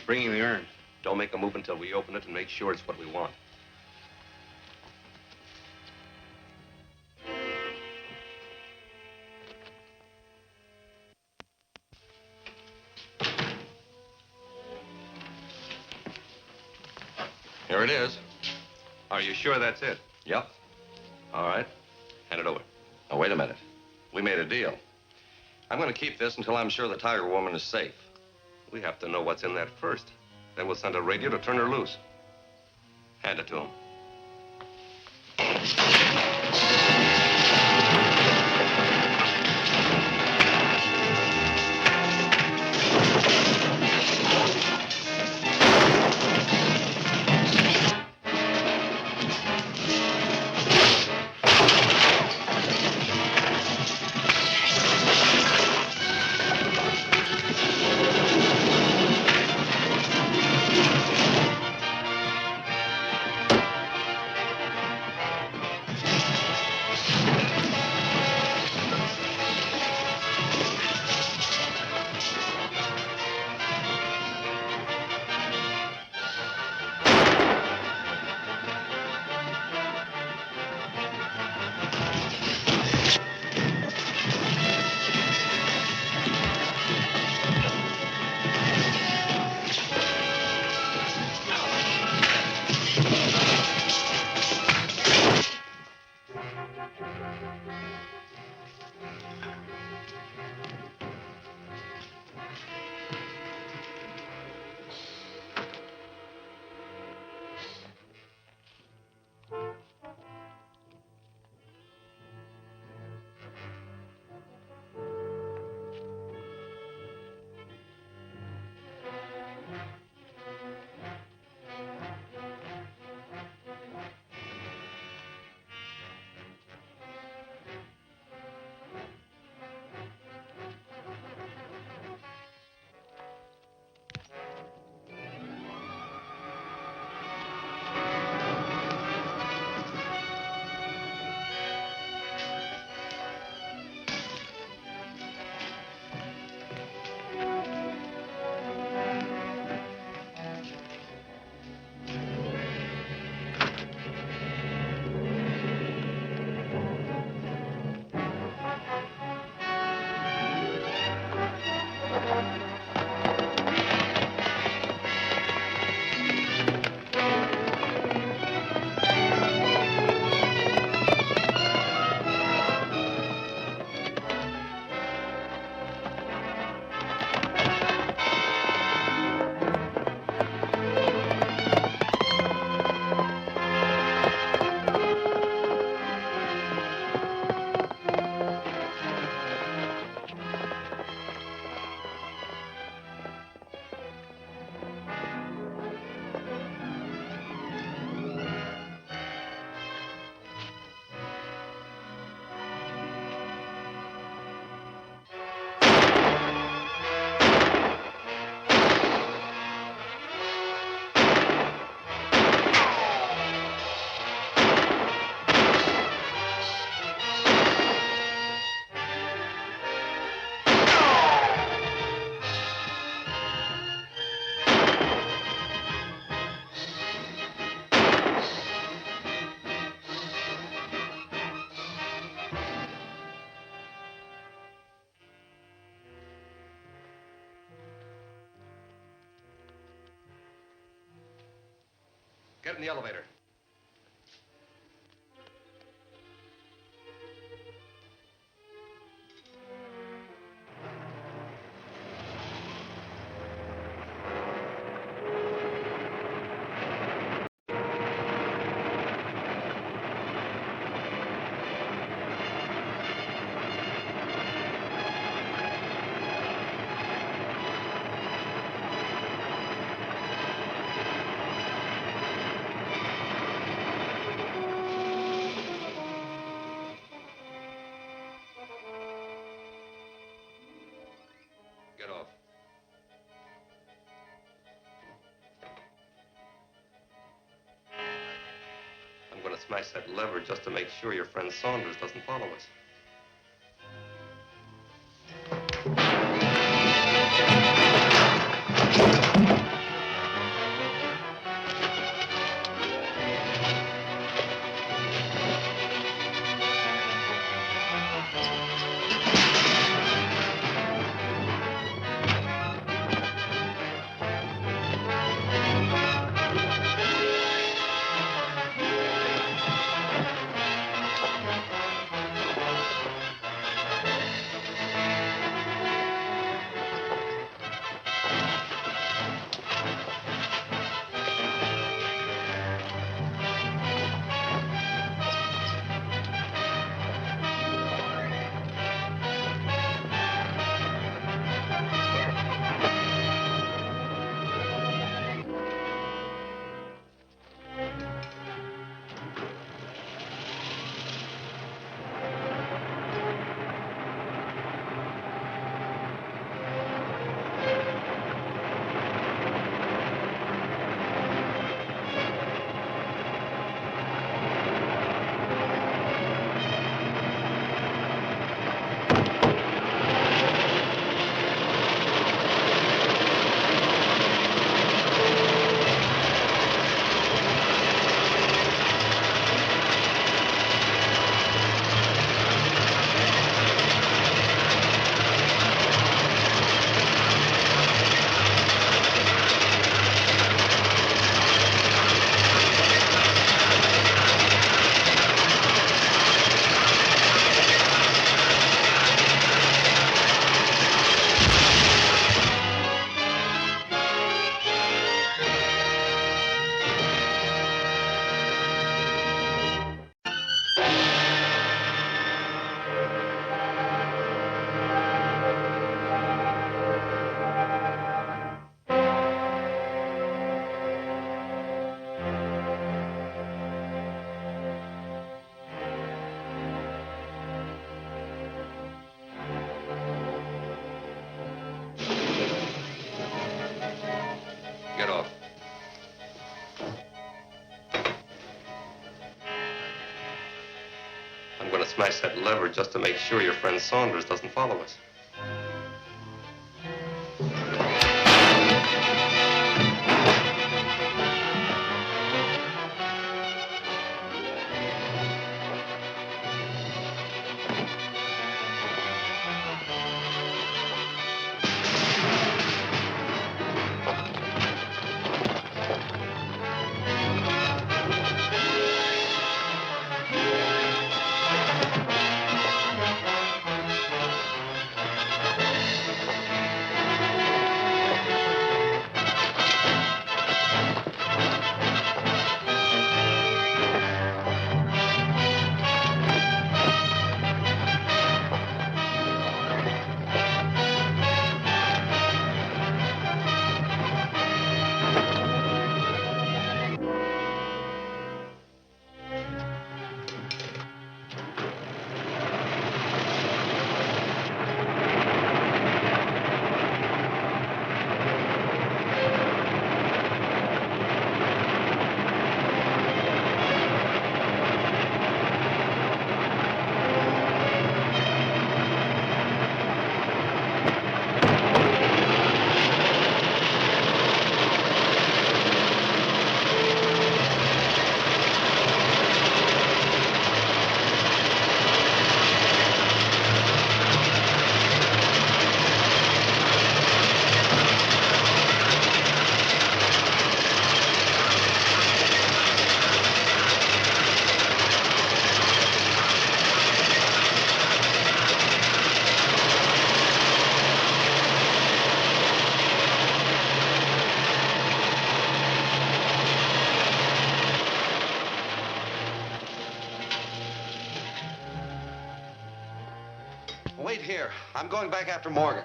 bringing the urn. Don't make a move until we open it and make sure it's what we want. Here it is. Are you sure that's it? Yep. All right. Hand it over. Now, wait a minute. We made a deal. I'm going to keep this until I'm sure the Tiger Woman is safe. We have to know what's in that first. Then we'll send a radio to turn her loose. Hand it to him. Get in the elevator. Get off. I'm going to smash that lever just to make sure your friend Saunders doesn't follow us. to smash that lever just to make sure your friend Saunders doesn't follow us. Wait here. I'm going back after Morgan.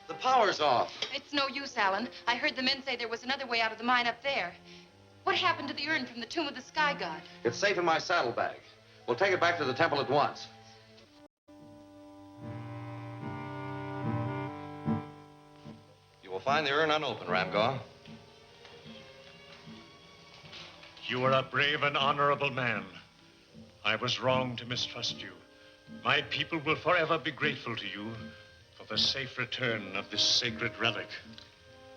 The power's off. It's no use, Allan. I heard the men say there was another way out of the mine up there. What happened to the urn from the tomb of the sky god? It's safe in my saddlebag. We'll take it back to the temple at once. You will find the urn unopened, Ramgar. You are a brave and honorable man. I was wrong to mistrust you. My people will forever be grateful to you for the safe return of this sacred relic.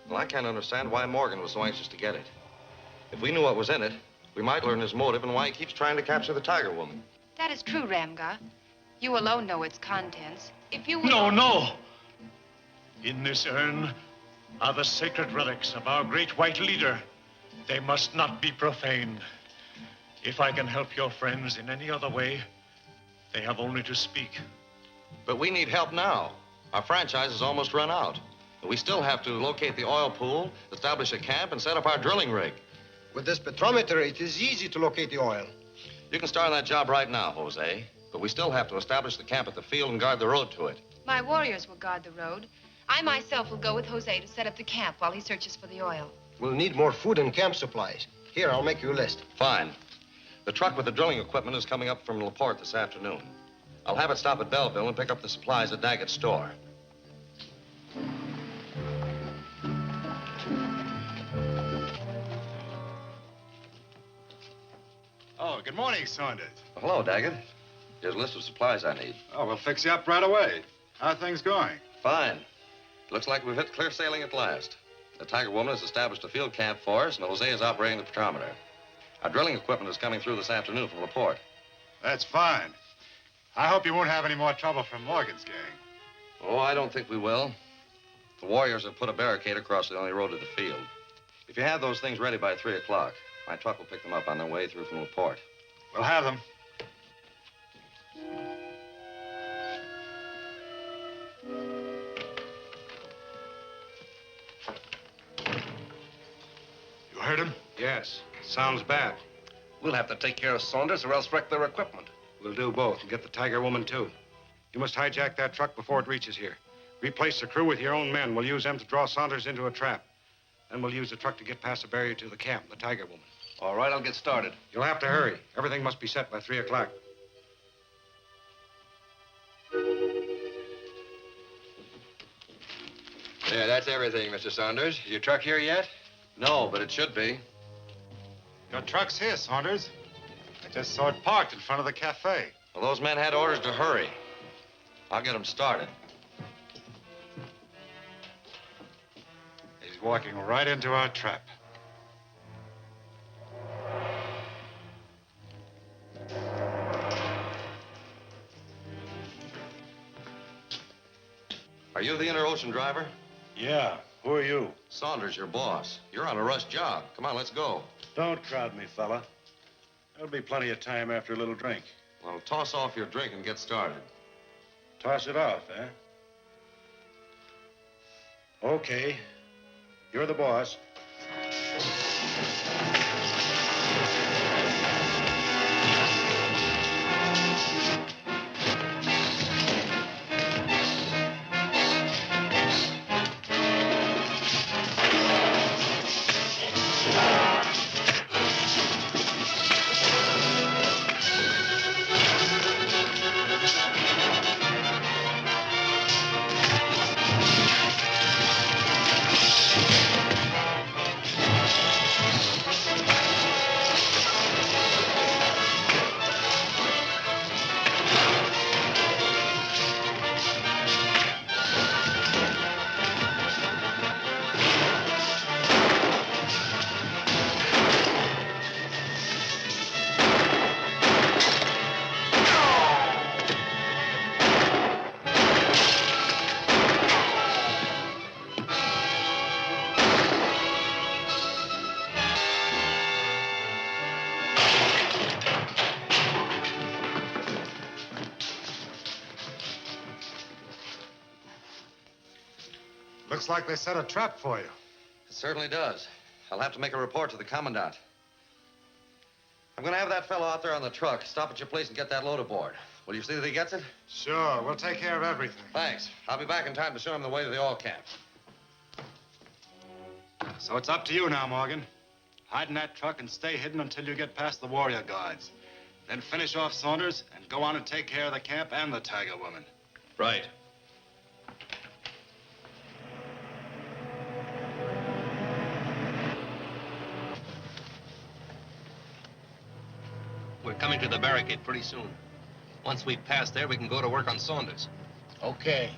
Well, I can't understand why Morgan was so anxious to get it. If we knew what was in it, we might learn his motive and why he keeps trying to capture the Tiger Woman. That is true, Ramgar. You alone know its contents. If you... No! In this urn are the sacred relics of our great white leader. They must not be profaned. If I can help your friends in any other way, they have only to speak. But we need help now. Our franchise is almost run out. We still have to locate the oil pool, establish a camp, and set up our drilling rig. With this spectrometer, it is easy to locate the oil. You can start on that job right now, Jose. But we still have to establish the camp at the field and guard the road to it. My warriors will guard the road. I myself will go with Jose to set up the camp while he searches for the oil. We'll need more food and camp supplies. Here, I'll make you a list. Fine. The truck with the drilling equipment is coming up from LaPorte this afternoon. I'll have it stop at Belleville and pick up the supplies at Daggett's store. Oh, good morning, Saunders. Well, hello, Daggett. Here's a list of supplies I need. Oh, we'll fix you up right away. How are things going? Fine. Looks like we've hit clear sailing at last. The Tiger Woman has established a field camp for us, and Jose is operating the petrometer. Our drilling equipment is coming through this afternoon from LaPorte. That's fine. I hope you won't have any more trouble from Morgan's gang. Oh, I don't think we will. The warriors have put a barricade across the only road to the field. If you have those things ready by 3 o'clock, my truck will pick them up on their way through from LaPorte. We'll have them. You heard him? Yes. Sounds bad. We'll have to take care of Saunders or else wreck their equipment. We'll do both and get the Tiger Woman, too. You must hijack that truck before it reaches here. Replace the crew with your own men. We'll use them to draw Saunders into a trap. Then we'll use the truck to get past the barrier to the camp, the Tiger Woman. All right, I'll get started. You'll have to hurry. Everything must be set by 3 o'clock. Yeah, that's everything, Mr. Saunders. Is your truck here yet? No, but it should be. Your truck's here, Saunders. I just saw it parked in front of the cafe. Well, those men had orders to hurry. I'll get them started. He's walking right into our trap. Are you the Interocean driver? Yeah. Who are you? Saunders, your boss. You're on a rush job. Come on, let's go. Don't crowd me, fella. There'll be plenty of time after a little drink. Well, toss off your drink and get started. Toss it off, eh? Okay. You're the boss. Looks like they set a trap for you. It certainly does. I'll have to make a report to the commandant. I'm going to have that fellow out there on the truck stop at your place and get that load aboard. Will you see that he gets it? Sure, we'll take care of everything. Thanks. I'll be back in time to show him the way to the oil camp. So it's up to you now, Morgan. Hide in that truck and stay hidden until you get past the warrior guards. Then finish off Saunders and go on and take care of the camp and the Tiger Woman. Right. We're coming to the barricade pretty soon. Once we pass there, we can go to work on Saunders. Okay.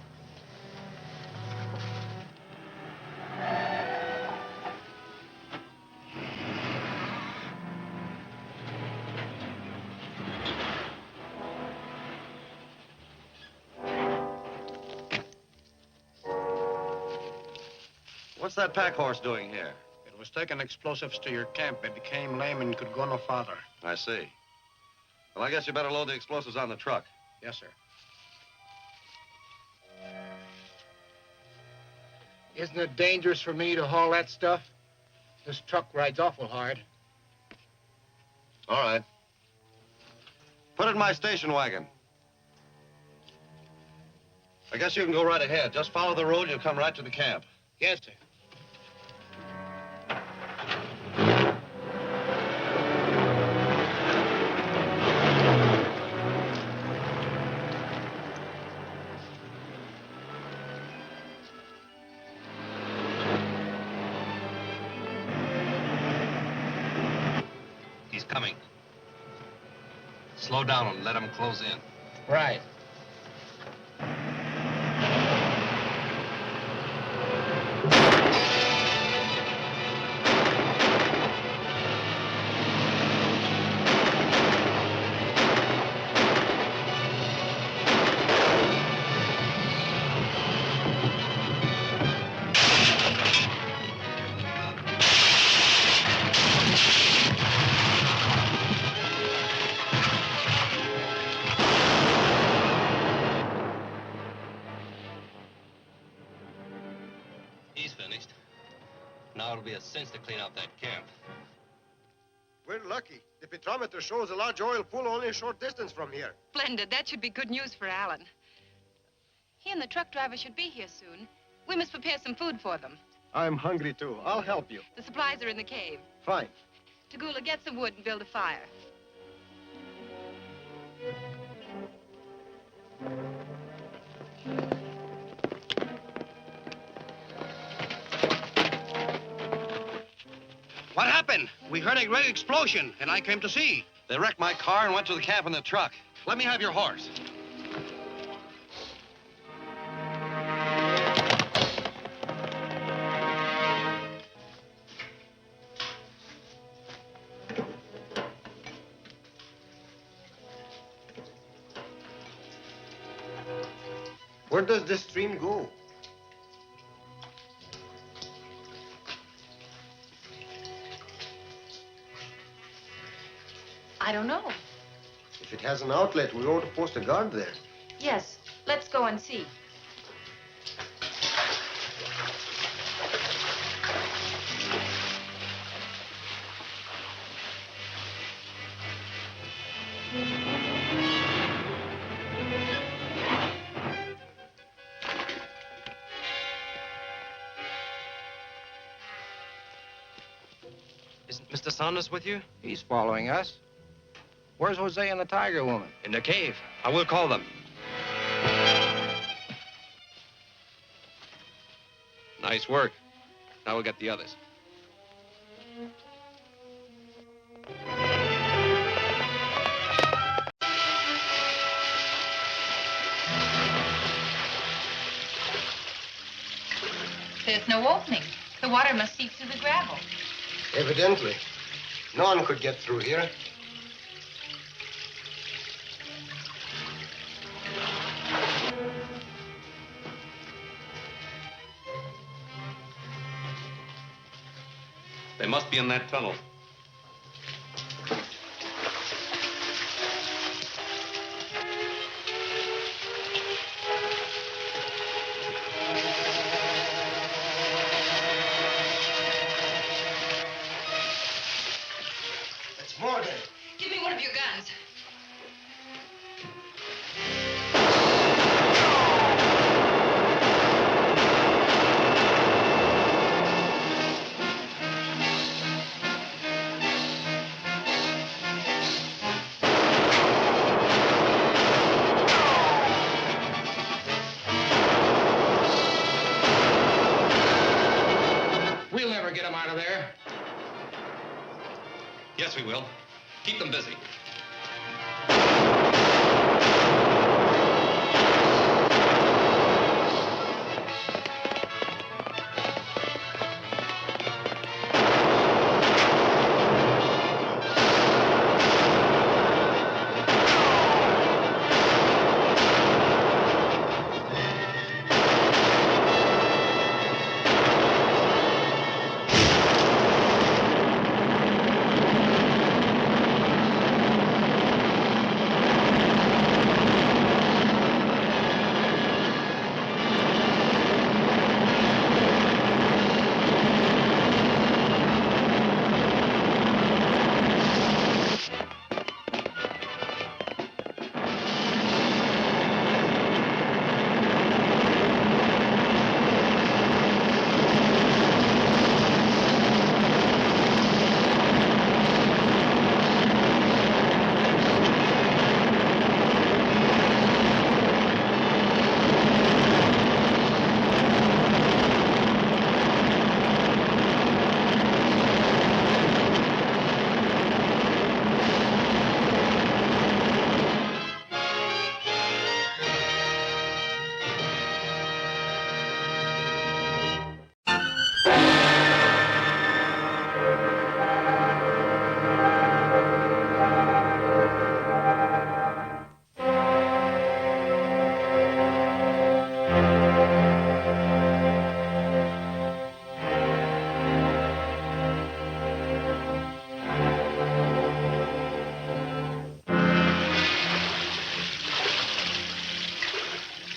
What's that pack horse doing here? It was taking explosives to your camp. It became lame and could go no farther. I see. Well, I guess you better load the explosives on the truck. Yes, sir. Isn't it dangerous for me to haul that stuff? This truck rides awful hard. All right. Put it in my station wagon. I guess you can go right ahead. Just follow the road, you'll come right to the camp. Yes, sir. He's coming. Slow down and let him close in. Right. He's finished. Now it'll be a cinch to clean out that camp. We're lucky. The petrometer shows a large oil pool only a short distance from here. Splendid. That should be good news for Allan. He and the truck driver should be here soon. We must prepare some food for them. I'm hungry, too. I'll help you. The supplies are in the cave. Fine. Tagula, get some wood and build a fire. What happened? We heard a great explosion, and I came to see. They wrecked my car and went to the camp in the truck. Let me have your horse. Where does this stream go? I don't know. If it has an outlet, we ought to post a guard there. Yes, let's go and see. Isn't Mr. Saunders with you? He's following us. Where's Jose and the Tiger Woman? In the cave. I will call them. Nice work. Now we'll get the others. There's no opening. The water must seep through the gravel. Evidently. No one could get through here. They must be in that tunnel. It's Morgan. Give me one of your guns. We'll never get him out of there. Yes, we will. Keep them busy.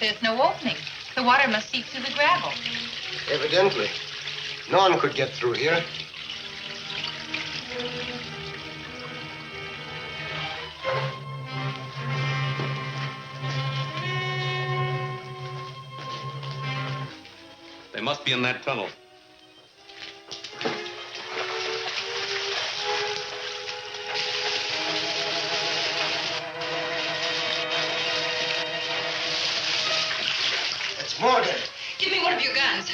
There's no opening. The water must seep through the gravel. Evidently. No one could get through here. They must be in that tunnel. It's Morgan. Give me one of your guns.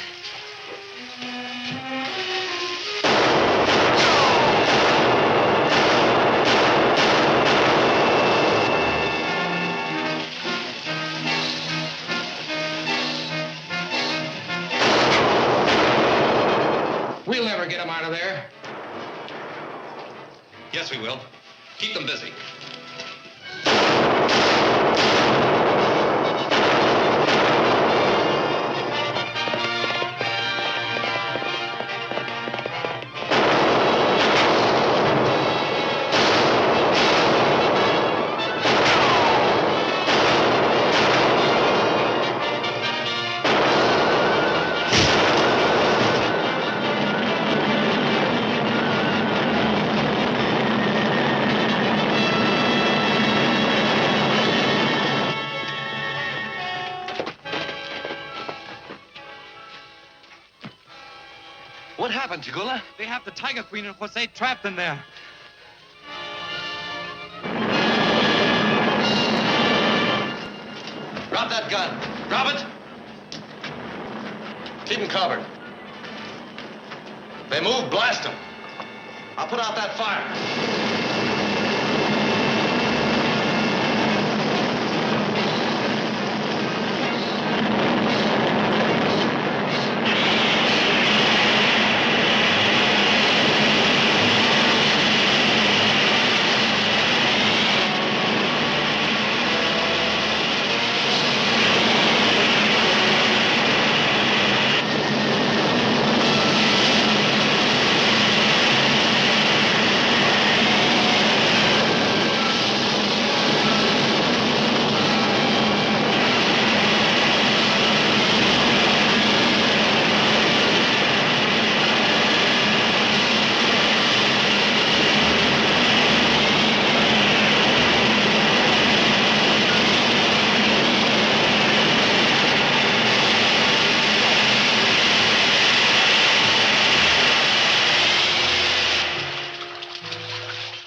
Yes, we will. Keep them busy. What happened, Chigula? They have the Tiger Queen and Jose trapped in there. Drop that gun. Drop it. Keep them covered. If they move, blast them. I'll put out that fire.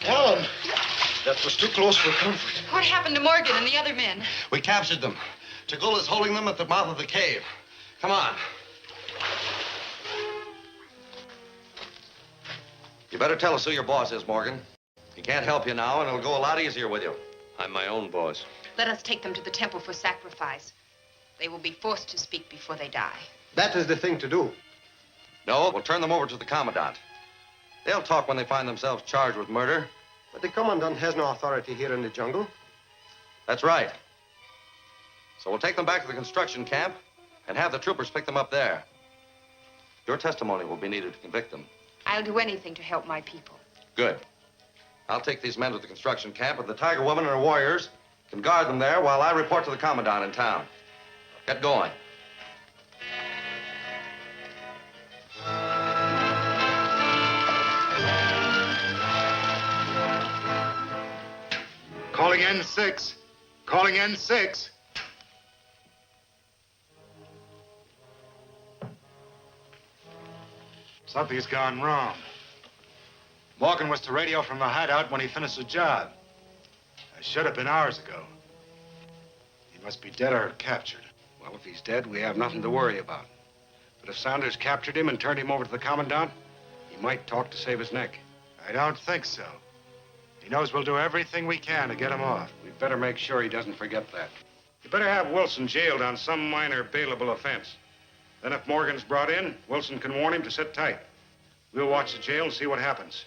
Allan, that was too close for comfort. What happened to Morgan and the other men? We captured them. Chigula's holding them at the mouth of the cave. Come on. You better tell us who your boss is, Morgan. He can't help you now, and it'll go a lot easier with you. I'm my own boss. Let us take them to the temple for sacrifice. They will be forced to speak before they die. That is the thing to do. No, we'll turn them over to the commandant. They'll talk when they find themselves charged with murder. But the commandant has no authority here in the jungle. That's right. So we'll take them back to the construction camp and have the troopers pick them up there. Your testimony will be needed to convict them. I'll do anything to help my people. Good. I'll take these men to the construction camp, and the Tiger Woman and her warriors can guard them there while I report to the commandant in town. Get going. Calling N6. Calling N6. Something's gone wrong. Morgan was to radio from the hideout when he finished the job. It should have been hours ago. He must be dead or captured. Well, if he's dead, we have nothing to worry about. But if Saunders captured him and turned him over to the commandant, he might talk to save his neck. I don't think so. He knows we'll do everything we can to get him off. We'd better make sure he doesn't forget that. You better have Wilson jailed on some minor bailable offense. Then if Morgan's brought in, Wilson can warn him to sit tight. We'll watch the jail and see what happens.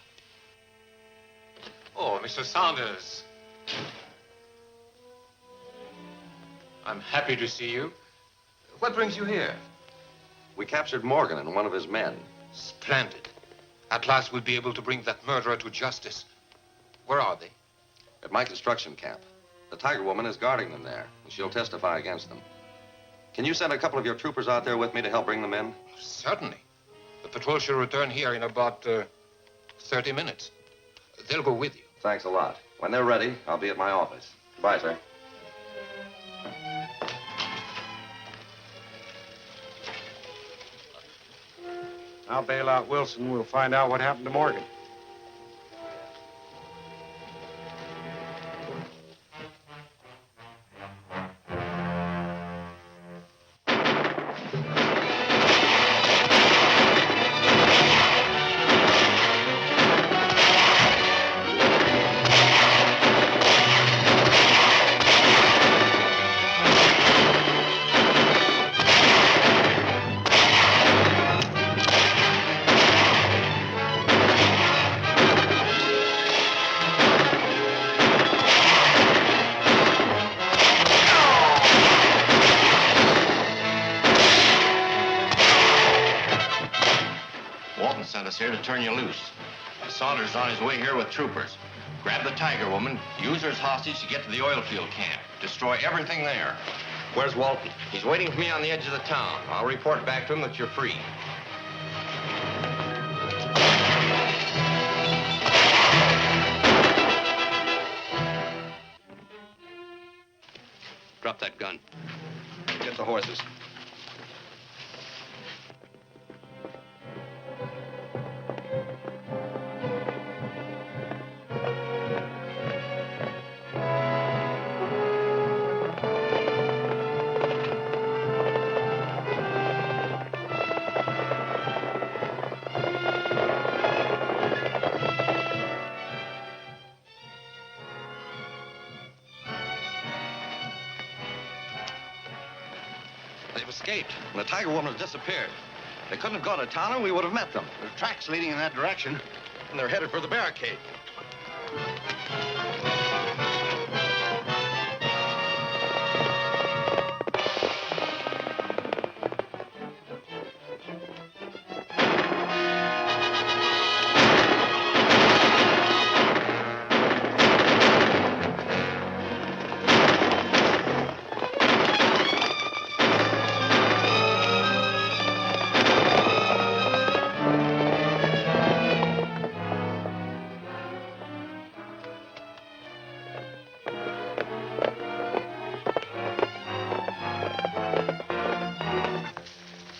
Oh, Mr. Saunders. I'm happy to see you. What brings you here? We captured Morgan and one of his men. Splendid. At last we'll be able to bring that murderer to justice. Where are they? At my construction camp. The Tiger Woman is guarding them there, and she'll testify against them. Can you send a couple of your troopers out there with me to help bring them in? Certainly. The patrol should return here in about 30 minutes. They'll go with you. Thanks a lot. When they're ready, I'll be at my office. Goodbye, sir. I'll bail out Wilson. We'll find out what happened to Morgan. turn you loose. Saunders is on his way here with troopers. Grab the Tiger Woman, use her as hostage to get to the oil field camp. Destroy everything there. Where's Walton? He's waiting for me on the edge of the town. I'll report back to him that you're free. Drop that gun. Get the horses. They've escaped, and the Tiger Woman has disappeared. They couldn't have gone to town, and we would have met them. There are tracks leading in that direction. And they're headed for the barricade.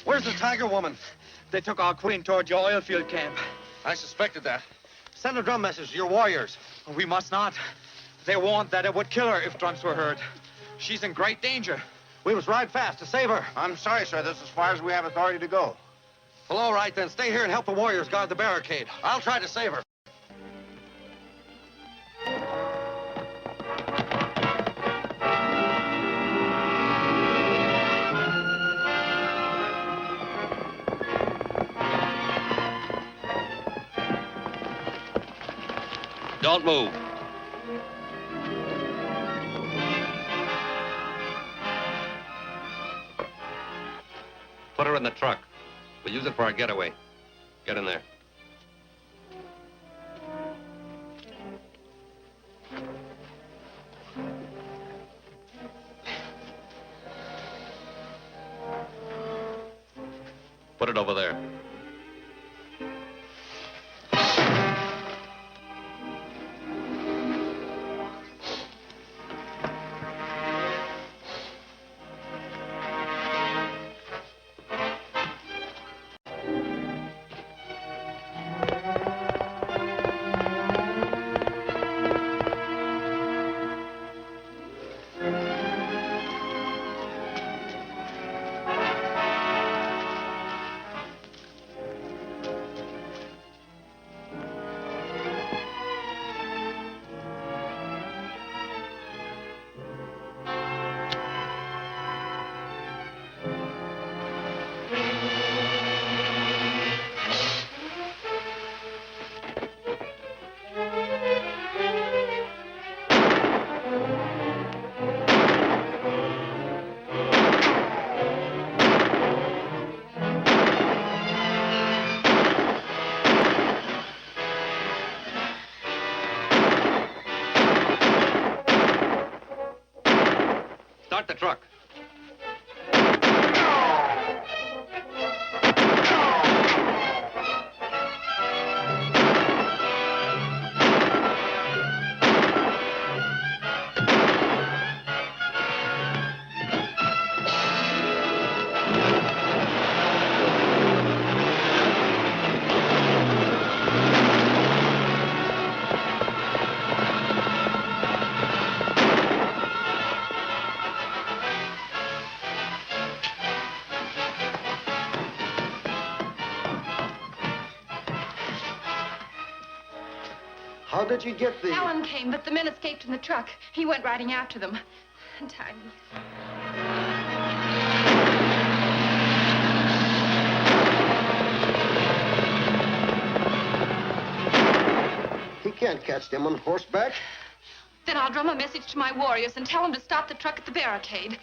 Where's the Tiger Woman? They took our queen toward your oil field camp. I suspected that. Send a drum message to your warriors. We must not. They warned that it would kill her if drums were heard. She's in great danger. We must ride fast to save her. I'm sorry, sir. This is as far as we have authority to go. Well, all right, then. Stay here and help the warriors guard the barricade. I'll try to save her. Don't move. Put her in the truck. We'll use it for our getaway. Get in there. Put it over there. Start the truck. How did you get the... Allan came, but the men escaped in the truck. He went riding after them. Untie me. He can't catch them on horseback. Then I'll drum a message to my warriors and tell them to stop the truck at the barricade.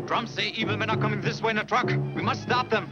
Drums say evil men are coming this way in a truck. We must stop them.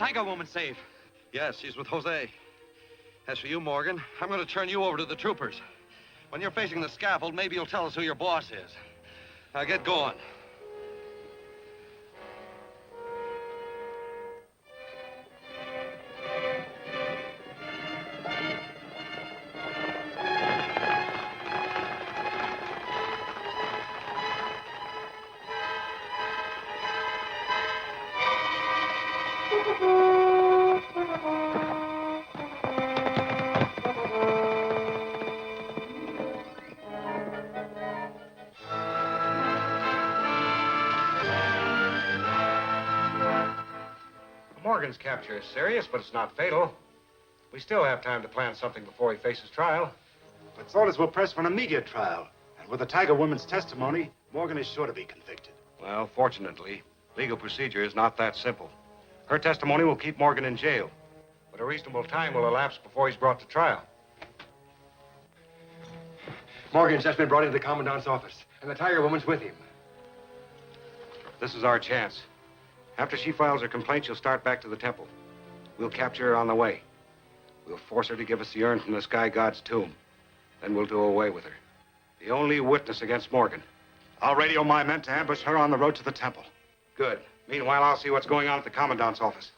Tiger Woman safe? Yes, she's with Jose. As for you, Morgan, I'm going to turn you over to the troopers. When you're facing the scaffold, maybe you'll tell us who your boss is. Now get going. Morgan's capture is serious, but it's not fatal. We still have time to plan something before he faces trial. But Saunders will press for an immediate trial. And with the Tiger Woman's testimony, Morgan is sure to be convicted. Well, fortunately, legal procedure is not that simple. Her testimony will keep Morgan in jail, but a reasonable time will elapse before he's brought to trial. Morgan's just been brought into the commandant's office, and the Tiger Woman's with him. This is our chance. After she files her complaint, she'll start back to the temple. We'll capture her on the way. We'll force her to give us the urn from the sky god's tomb. Then we'll do away with her. The only witness against Morgan. I'll radio my men to ambush her on the road to the temple. Good. Meanwhile, I'll see what's going on at the commandant's office.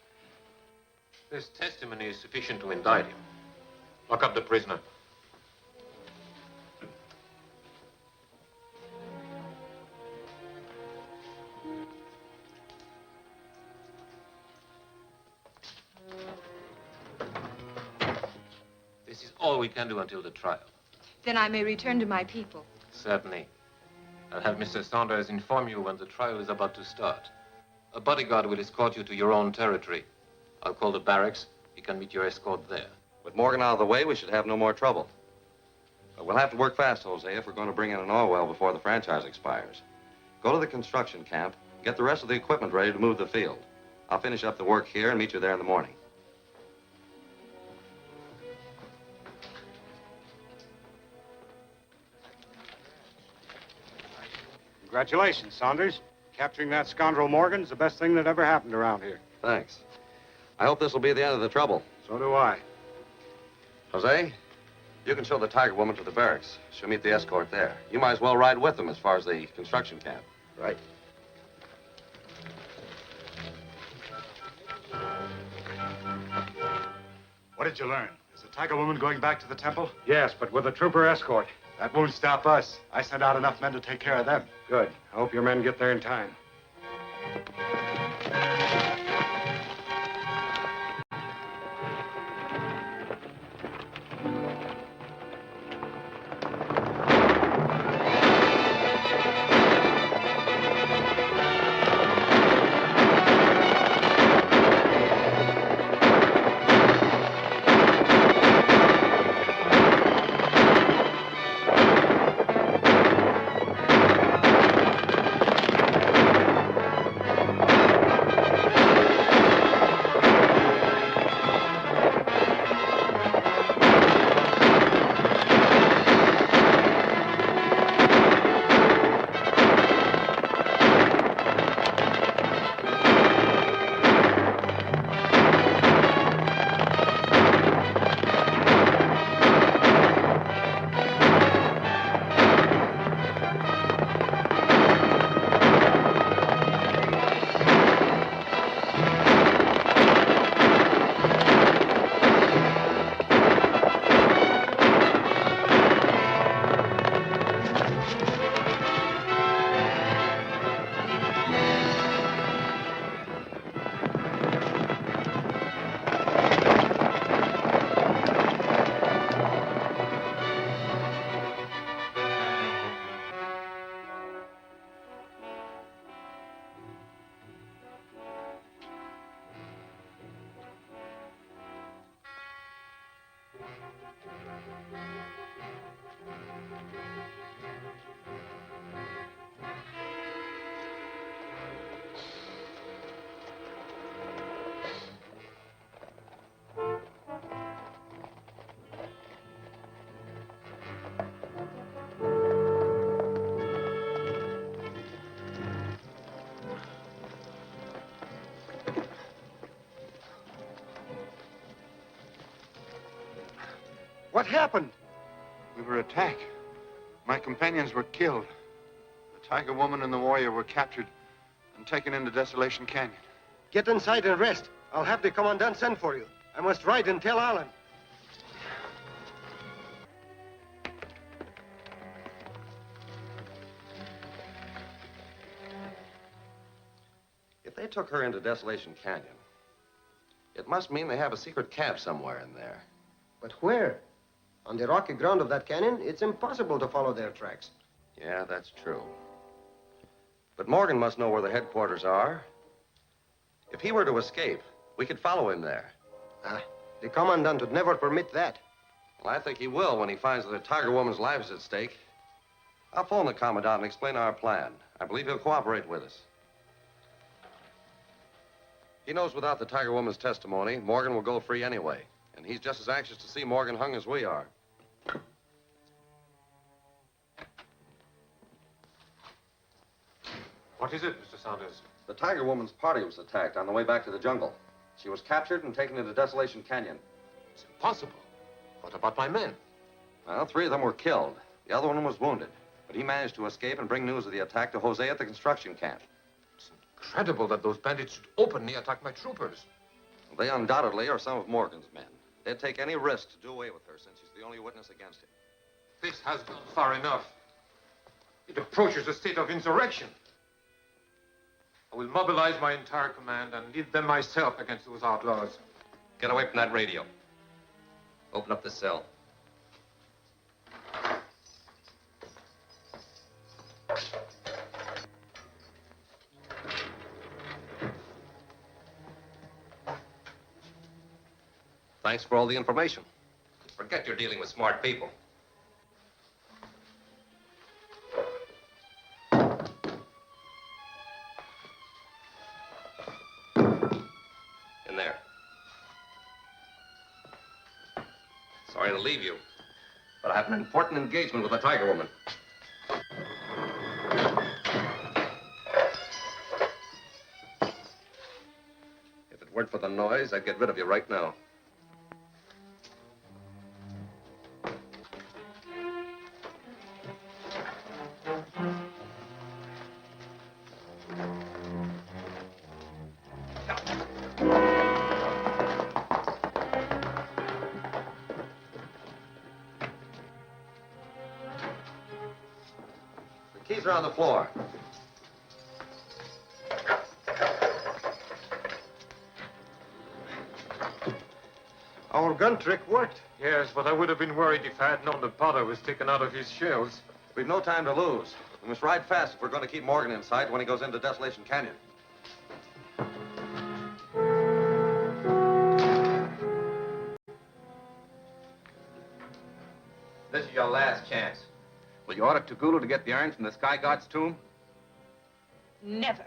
This testimony is sufficient to indict him. Lock up the prisoner. This is all we can do until the trial. Then I may return to my people. Certainly. I'll have Mr. Saunders inform you when the trial is about to start. A bodyguard will escort you to your own territory. I'll call the barracks. You can meet your escort there. With Morgan out of the way, we should have no more trouble. But we'll have to work fast, Jose, if we're going to bring in an oil well before the franchise expires. Go to the construction camp, get the rest of the equipment ready to move the field. I'll finish up the work here and meet you there in the morning. Congratulations, Saunders. Capturing that scoundrel Morgan's the best thing that ever happened around here. Thanks. I hope this will be the end of the trouble. So do I. Jose, you can show the Tiger Woman to the barracks. She'll meet the escort there. You might as well ride with them as far as the construction camp. Right. What did you learn? Is the Tiger Woman going back to the temple? Yes, but with a trooper escort. That won't stop us. I sent out enough men to take care of them. Good. I hope your men get there in time. What happened? We were attacked. My companions were killed. The tiger woman and the warrior were captured and taken into Desolation Canyon. Get inside and rest. I'll have the commandant send for you. I must ride and tell Allan. If they took her into Desolation Canyon, it must mean they have a secret camp somewhere in there. But where? On the rocky ground of that canyon, it's impossible to follow their tracks. Yeah, that's true. But Morgan must know where the headquarters are. If he were to escape, we could follow him there. The commandant would never permit that. Well, I think he will when he finds that the tiger woman's life is at stake. I'll phone the commandant and explain our plan. I believe he'll cooperate with us. He knows without the tiger woman's testimony, Morgan will go free anyway. And he's just as anxious to see Morgan hung as we are. What is it, Mr. Saunders? The tiger woman's party was attacked on the way back to the jungle. She was captured and taken into Desolation Canyon. It's impossible. What about my men? Well, 3 of them were killed. The other one was wounded. But he managed to escape and bring news of the attack to Jose at the construction camp. It's incredible that those bandits should openly attack my troopers. They undoubtedly are some of Morgan's men. They'd take any risk to do away with her since she's the only witness against him. This has gone far enough. It approaches a state of insurrection. I will mobilize my entire command and lead them myself against those outlaws. Get away from that radio. Open up the cell. Thanks for all the information. Forget you're dealing with smart people. In there. Sorry to leave you, but I have an important engagement with the tiger woman. If it weren't for the noise, I'd get rid of you right now. Keys are on the floor. Our gun trick worked. Yes, but I would have been worried if I had known the powder was taken out of his shells. We've no time to lose. We must ride fast if we're going to keep Morgan in sight when he goes into Desolation Canyon. This is your last chance. Will you order Tugulu to get the iron from the Sky God's tomb? Never.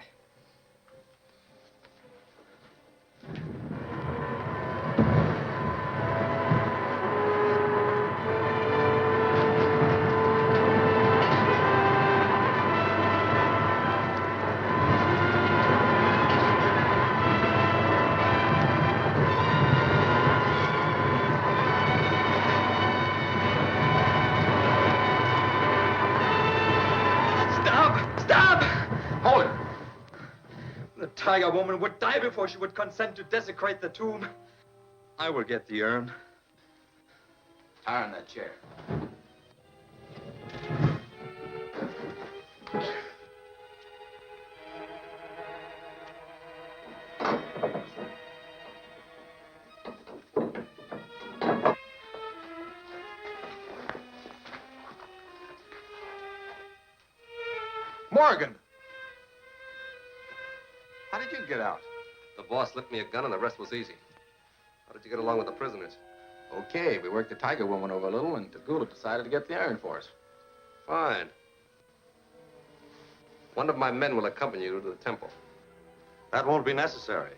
The tiger woman would die before she would consent to desecrate the tomb. I will get the urn. Tie her in that chair. Morgan! How did you get out? The boss slipped me a gun and the rest was easy. How did you get along with the prisoners? Okay, we worked the tiger woman over a little, and Tugulu decided to get the iron for us. Fine. One of my men will accompany you to the temple. That won't be necessary.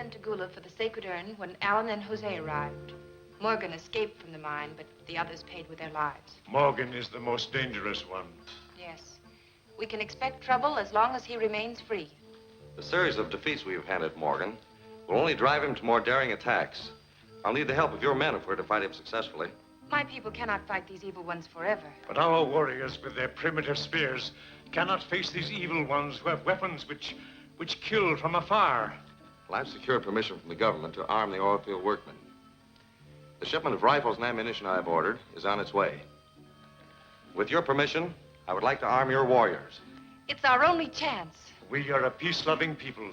sent to Gula for the sacred urn when Allan and Jose arrived. Morgan escaped from the mine, but the others paid with their lives. Morgan is the most dangerous one. Yes. We can expect trouble as long as he remains free. The series of defeats we've handed Morgan will only drive him to more daring attacks. I'll need the help of your men if we're to fight him successfully. My people cannot fight these evil ones forever. But our warriors, with their primitive spears, cannot face these evil ones who have weapons which kill from afar. Well, I've secured permission from the government to arm the oil field workmen. The shipment of rifles and ammunition I've ordered is on its way. With your permission, I would like to arm your warriors. It's our only chance. We are a peace-loving people,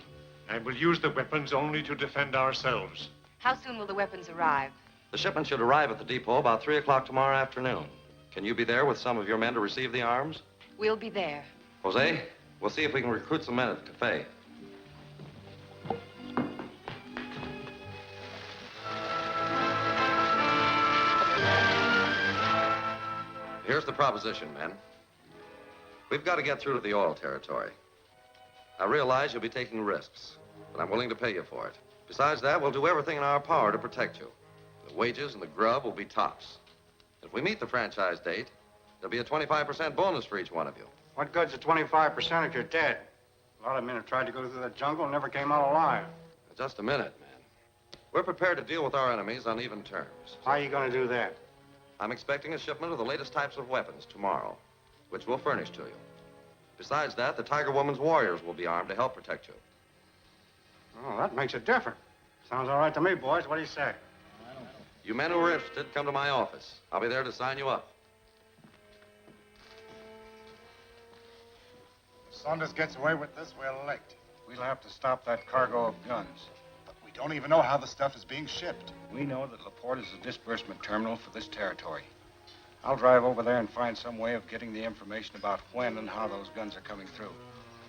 and will use the weapons only to defend ourselves. How soon will the weapons arrive? The shipment should arrive at the depot about 3 o'clock tomorrow afternoon. Can you be there with some of your men to receive the arms? We'll be there. Jose, we'll see if we can recruit some men at the cafe. Here's the proposition, men. We've got to get through to the oil territory. I realize you'll be taking risks, but I'm willing to pay you for it. Besides that, we'll do everything in our power to protect you. The wages and the grub will be tops. If we meet the franchise date, there'll be a 25% bonus for each one of you. What good's the 25% if you're dead? A lot of men have tried to go through the jungle and never came out alive. Just a minute, man. We're prepared to deal with our enemies on even terms. How are you going to do that? I'm expecting a shipment of the latest types of weapons tomorrow, which we'll furnish to you. Besides that, the Tiger Woman's warriors will be armed to help protect you. Oh, that makes it different. Sounds all right to me, boys. What do you say? You men who are interested, come to my office. I'll be there to sign you up. If Saunders gets away with this, we're licked. We'll have to stop that cargo of guns. But we don't even know how the stuff is being shipped. We know that LaPorte is a disbursement terminal for this territory. I'll drive over there and find some way of getting the information about when and how those guns are coming through.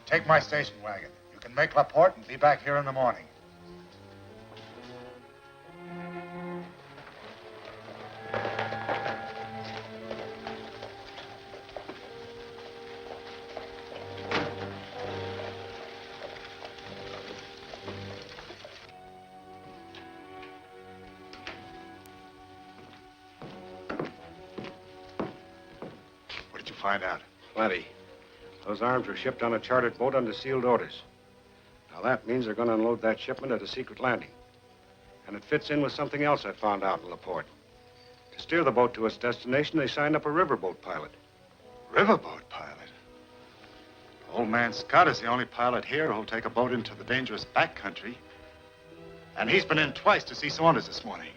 Take my station wagon. You can make LaPorte and be back here in the morning. Find out. Plenty. Those arms were shipped on a chartered boat under sealed orders. Now, that means they're going to unload that shipment at a secret landing. And it fits in with something else I found out in LaPorte. To steer the boat to its destination, they signed up a riverboat pilot. Riverboat pilot? Old man Scott is the only pilot here who'll take a boat into the dangerous backcountry. And he's been in twice to see Saunders this morning.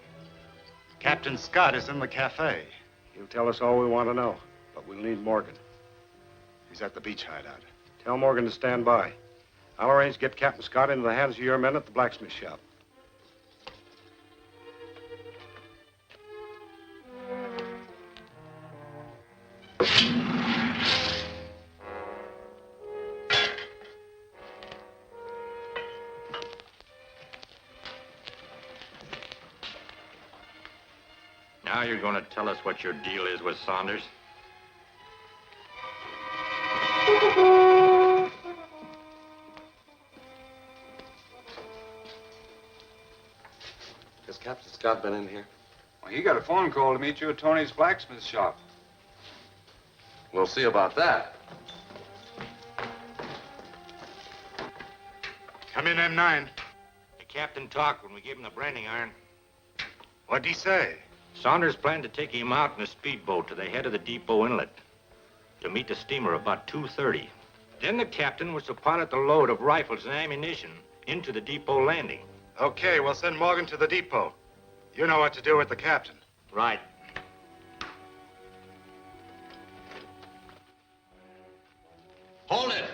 Captain Scott is in the cafe. He'll tell us all we want to know. But we'll need Morgan. He's at the beach hideout. Tell Morgan to stand by. I'll arrange to get Captain Scott into the hands of your men at the blacksmith shop. Now you're going to tell us what your deal is with Saunders? Has Captain Scott been in here? Well, he got a phone call to meet you at Tony's blacksmith shop. We'll see about that. Come in, M9. The captain talked when we gave him the branding iron. What'd he say? Saunders planned to take him out in a speedboat to the head of the depot inlet to meet the steamer about 2:30. Then the captain was to pilot the load of rifles and ammunition into the depot landing. Okay, we'll send Morgan to the depot. You know what to do with the captain. Right. Hold it!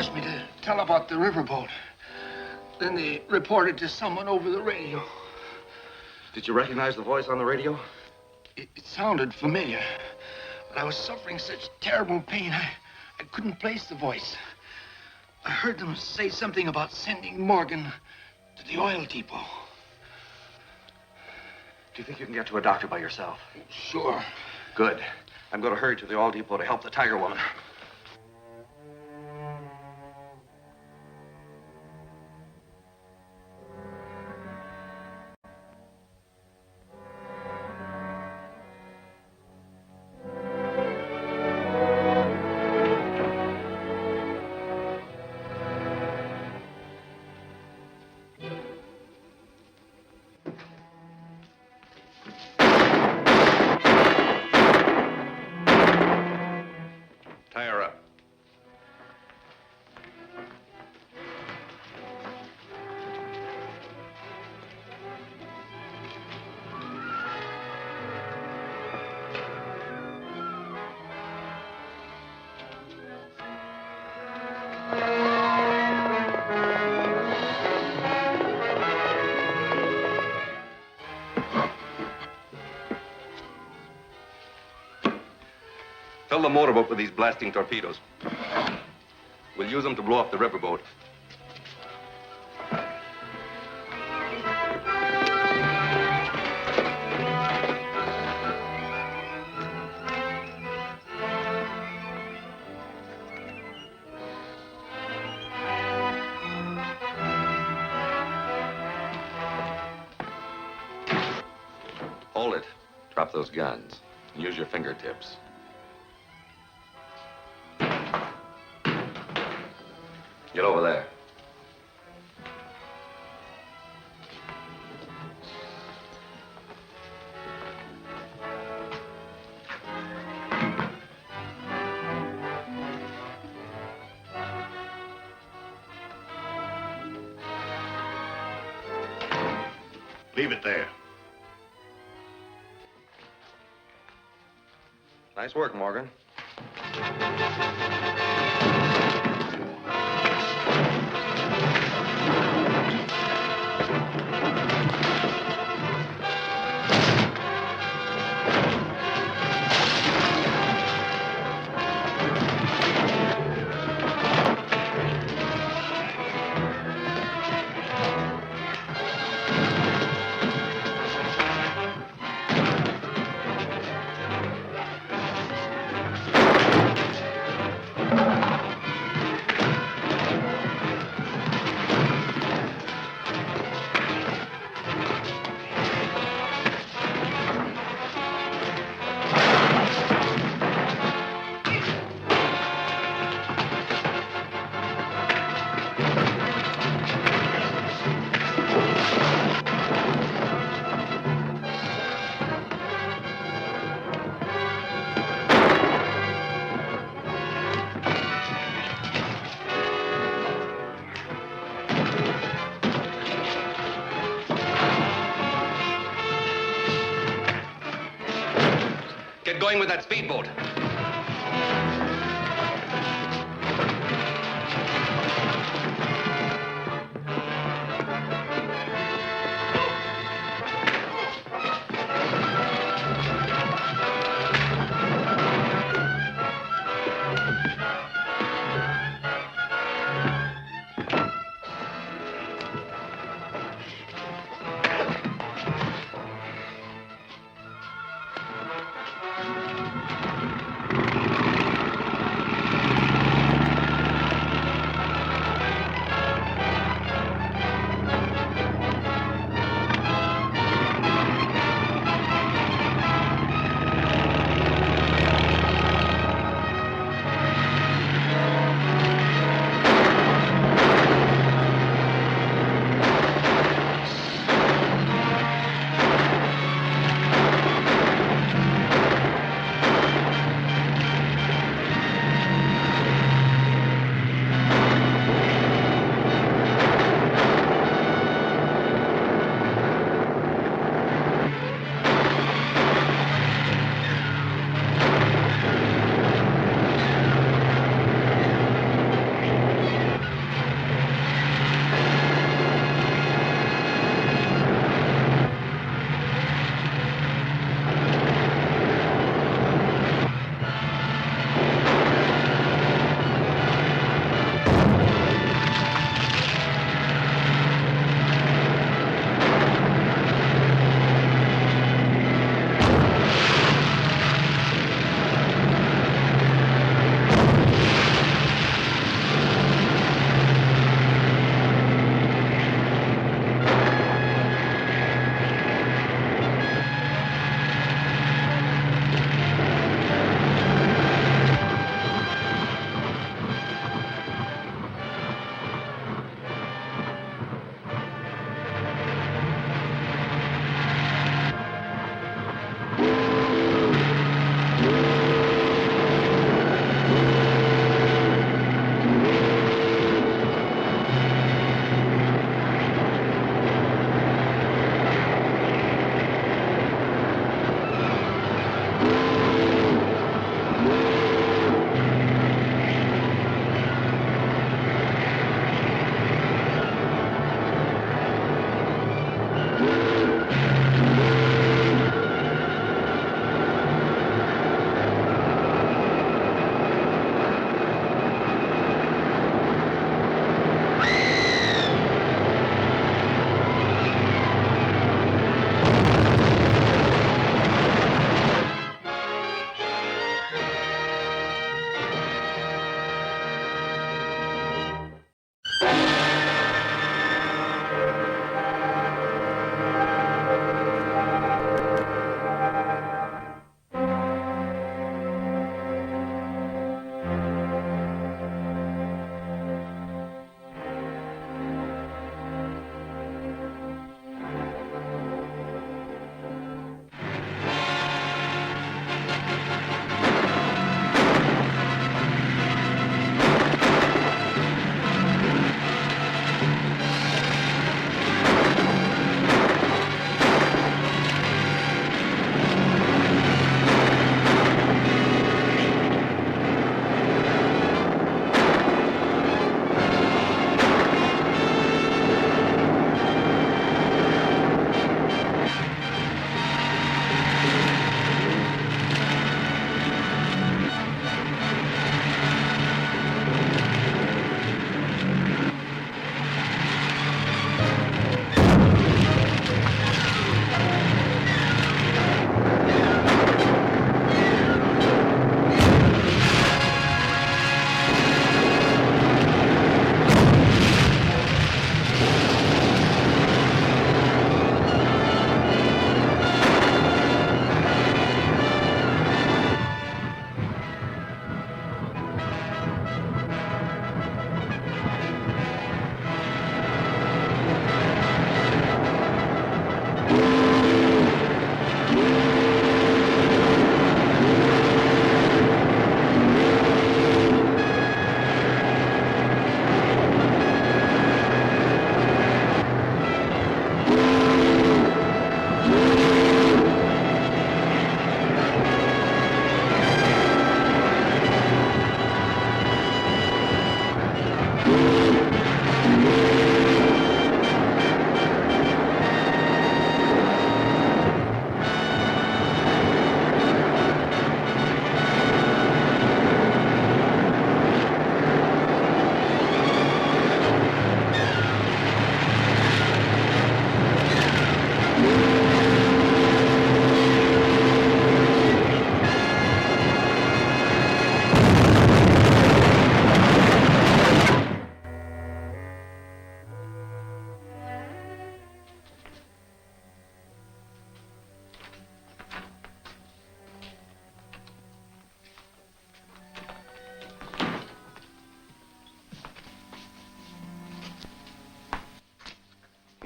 forced me to tell about the riverboat. Then they reported to someone over the radio. Did you recognize the voice on the radio? It sounded familiar, but I was suffering such terrible pain, I couldn't place the voice. I heard them say something about sending Morgan to the oil depot. Do you think you can get to a doctor by yourself? Sure. Good. I'm going to hurry to the oil depot to help the Tiger Woman. Tie her up. Fill the motorboat with these blasting torpedoes. We'll use them to blow up the riverboat. Hold it. Drop those guns. And use your fingertips. Get over there. Leave it there. Nice work, Morgan. Get going with that speedboat.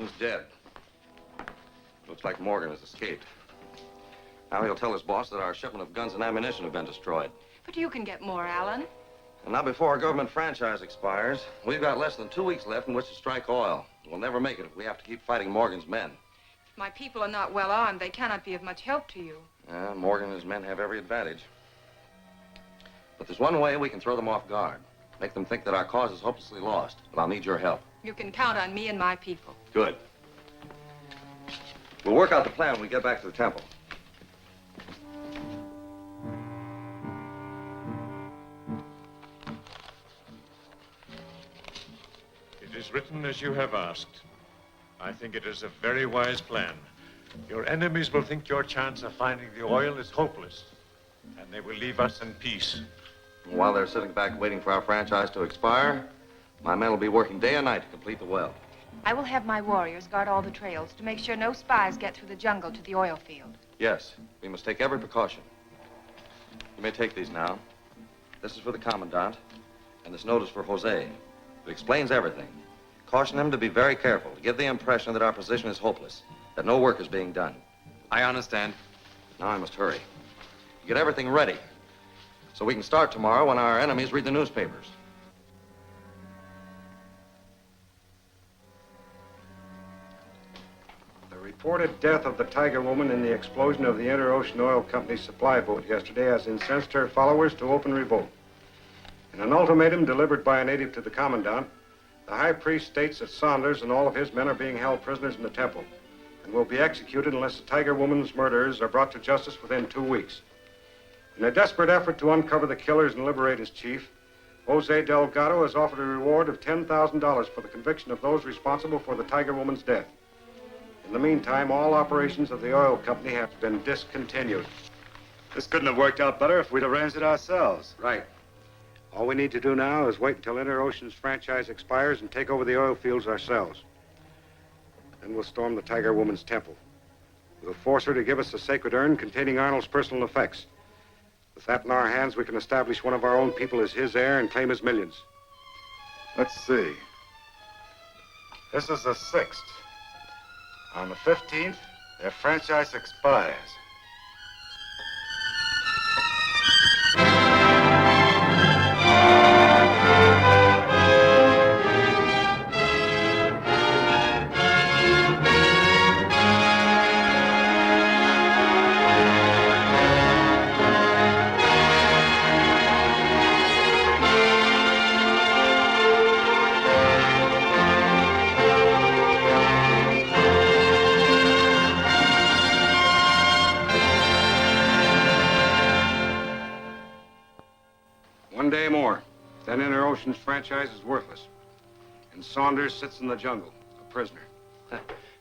woman's dead. Looks like Morgan has escaped. Now he'll tell his boss that our shipment of guns and ammunition have been destroyed. But you can get more, Allan. And now before our government franchise expires, we've got less than 2 weeks left in which to strike oil. We'll never make it if we have to keep fighting Morgan's men. If my people are not well armed, they cannot be of much help to you. Morgan and his men have every advantage. But there's one way we can throw them off guard. Make them think that our cause is hopelessly lost. But I'll need your help. You can count on me and my people. Good. We'll work out the plan when we get back to the temple. It is written as you have asked. I think it is a very wise plan. Your enemies will think your chance of finding the oil is hopeless, and they will leave us in peace. And while they're sitting back waiting for our franchise to expire, my men will be working day and night to complete the well. I will have my warriors guard all the trails to make sure no spies get through the jungle to the oil field. Yes, we must take every precaution. You may take these now. This is for the commandant, and this note is for Jose. It explains everything. Caution him to be very careful, to give the impression that our position is hopeless, that no work is being done. I understand. Now I must hurry. Get everything ready, so we can start tomorrow when our enemies read the newspapers. The reported death of the Tiger Woman in the explosion of the Interocean Oil Company's supply boat yesterday has incensed her followers to open revolt. In an ultimatum delivered by a native to the commandant, the high priest states that Saunders and all of his men are being held prisoners in the temple and will be executed unless the Tiger Woman's murderers are brought to justice within 2 weeks. In a desperate effort to uncover the killers and liberate his chief, Jose Delgado has offered a reward of $10,000 for the conviction of those responsible for the Tiger Woman's death. In the meantime, all operations of the oil company have been discontinued. This couldn't have worked out better if we'd arranged it ourselves. Right. All we need to do now is wait until Interocean's franchise expires and take over the oil fields ourselves. Then we'll storm the Tiger Woman's temple. We'll force her to give us a sacred urn containing Arnold's personal effects. With that in our hands, we can establish one of our own people as his heir and claim his millions. Let's see. This is the 6th. On the 15th, their franchise expires. One day more, then Interocean's franchise is worthless. And Saunders sits in the jungle, a prisoner.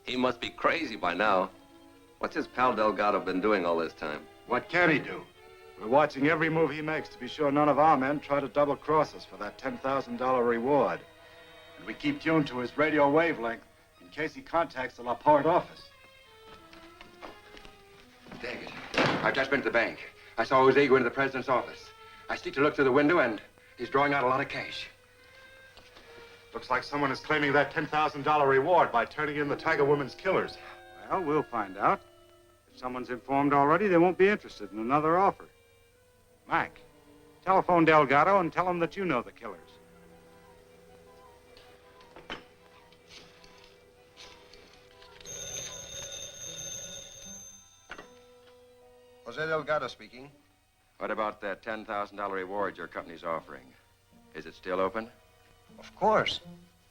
He must be crazy by now. What's his pal Delgado been doing all this time? What can he do? We're watching every move he makes to be sure none of our men try to double-cross us for that $10,000 reward. And we keep tuned to his radio wavelength in case he contacts the Laporte office. Daggett, I've just been to the bank. I saw Jose go into the president's office. I sneaked to look through the window, and he's drawing out a lot of cash. Looks like someone is claiming that $10,000 reward by turning in the Tiger Woman's killers. Well, we'll find out. If someone's informed already, they won't be interested in another offer. Mac, telephone Delgado and tell him that you know the killers. Jose Delgado speaking. What about that $10,000 reward your company's offering? Is it still open? Of course.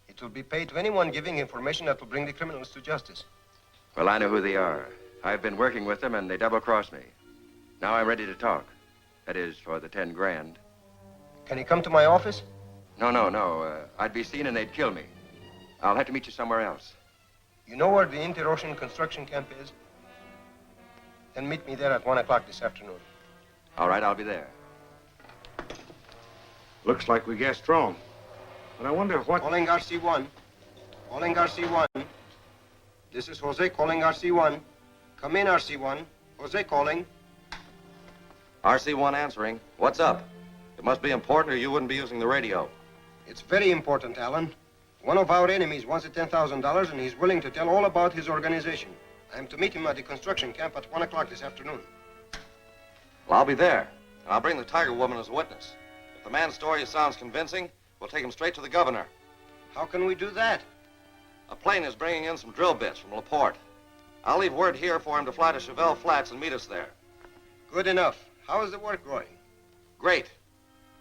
It will be paid to anyone giving information that will bring the criminals to justice. Well, I know who they are. I've been working with them, and they double-crossed me. Now I'm ready to talk. That is, for the 10 grand. Can you come to my office? No. I'd be seen and they'd kill me. I'll have to meet you somewhere else. You know where the Interocean construction camp is? Then meet me there at 1 o'clock this afternoon. All right, I'll be there. Looks like we guessed wrong. But I wonder what... Calling RC1. Calling RC1. This is Jose calling RC1. Come in, RC1. Jose calling. RC1 answering. What's up? It must be important or you wouldn't be using the radio. It's very important, Allan. One of our enemies wants the $10,000, and he's willing to tell all about his organization. I'm to meet him at the construction camp at 1 o'clock this afternoon. Well, I'll be there, and I'll bring the Tiger Woman as a witness. If the man's story sounds convincing, we'll take him straight to the governor. How can we do that? A plane is bringing in some drill bits from LaPorte. I'll leave word here for him to fly to Chevelle Flats and meet us there. Good enough. How is the work going? Great.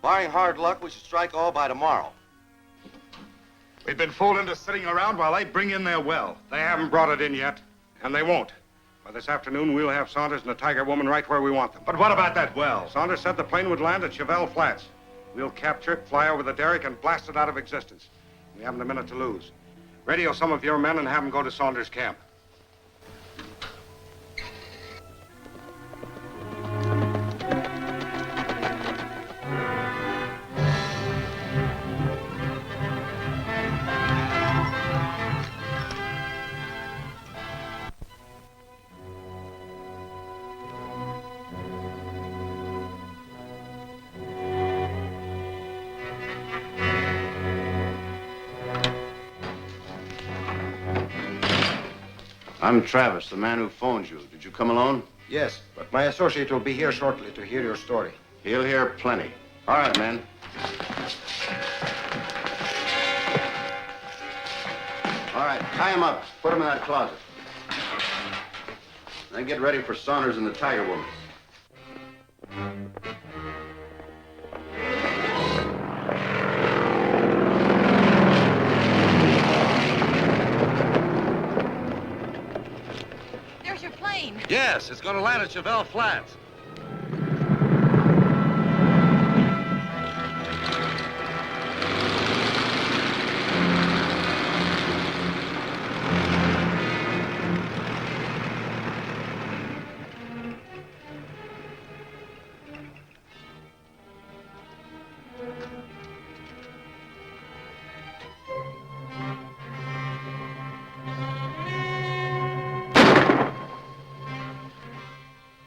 Barring hard luck, we should strike all by tomorrow. We've been fooled into sitting around while they bring in their well. They haven't brought it in yet, and they won't. By this afternoon, we'll have Saunders and the Tiger Woman right where we want them. But what about that well? Saunders said the plane would land at Chevelle Flats. We'll capture it, fly over the derrick, and blast it out of existence. We haven't a minute to lose. Radio some of your men and have them go to Saunders' camp. I'm Travis, the man who phoned you. Did you come alone? Yes, but my associate will be here shortly to hear your story. He'll hear plenty. All right, man. All right, tie him up. Put him in that closet. Then get ready for Saunders and the Tiger Woman. Yes, it's going to land at Chevelle Flats.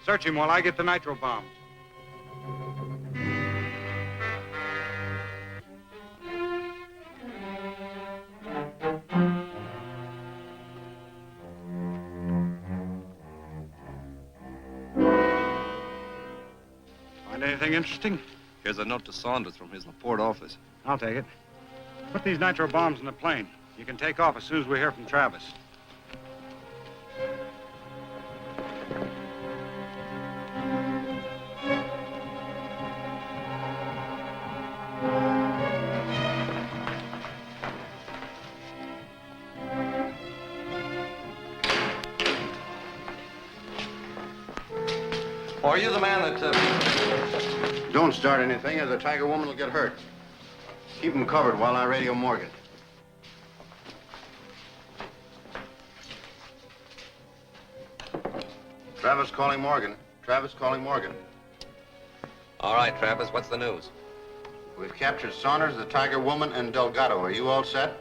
Search him while I get the nitro bombs. Find anything interesting? Here's a note to Saunders from his LaPorte office. I'll take it. Put these nitro bombs in the plane. You can take off as soon as we hear from Travis. Are you the man that... Don't start anything or the Tiger Woman will get hurt. Keep him covered while I radio Morgan. Travis calling Morgan. Travis calling Morgan. All right, Travis, what's the news? We've captured Saunders, the Tiger Woman, and Delgado. Are you all set?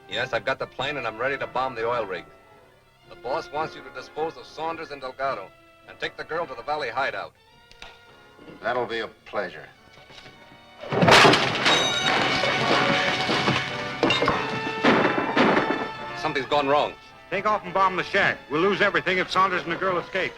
Yes, I've got the plane and I'm ready to bomb the oil rig. The boss wants you to dispose of Saunders and Delgado and take the girl to the Valley hideout. That'll be a pleasure. Something's gone wrong. Take off and bomb the shack. We'll lose everything if Saunders and the girl escape.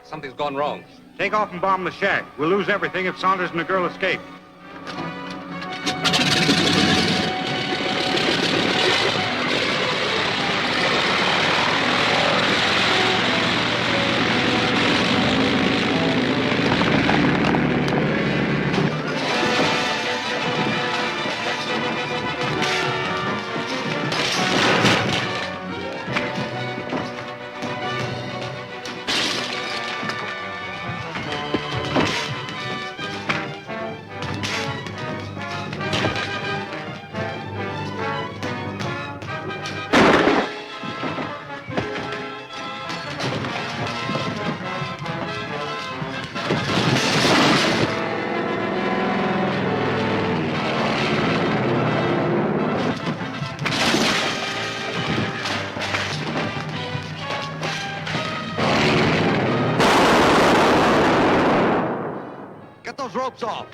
Something's gone wrong. Take off and bomb the shack. We'll lose everything if Saunders and the girl escape. Ropes off.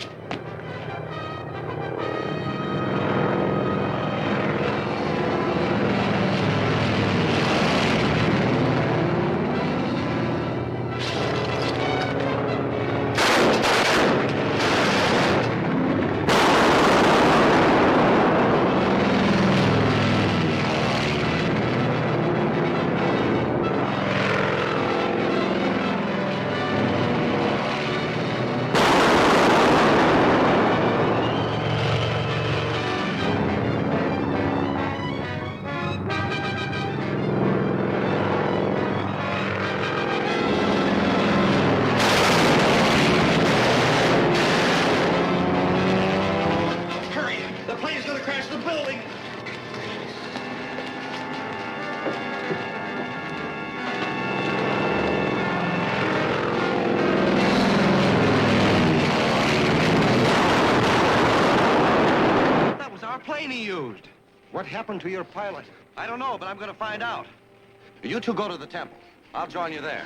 What happened to your pilot? I don't know, but I'm going to find out. You two go to the temple. I'll join you there.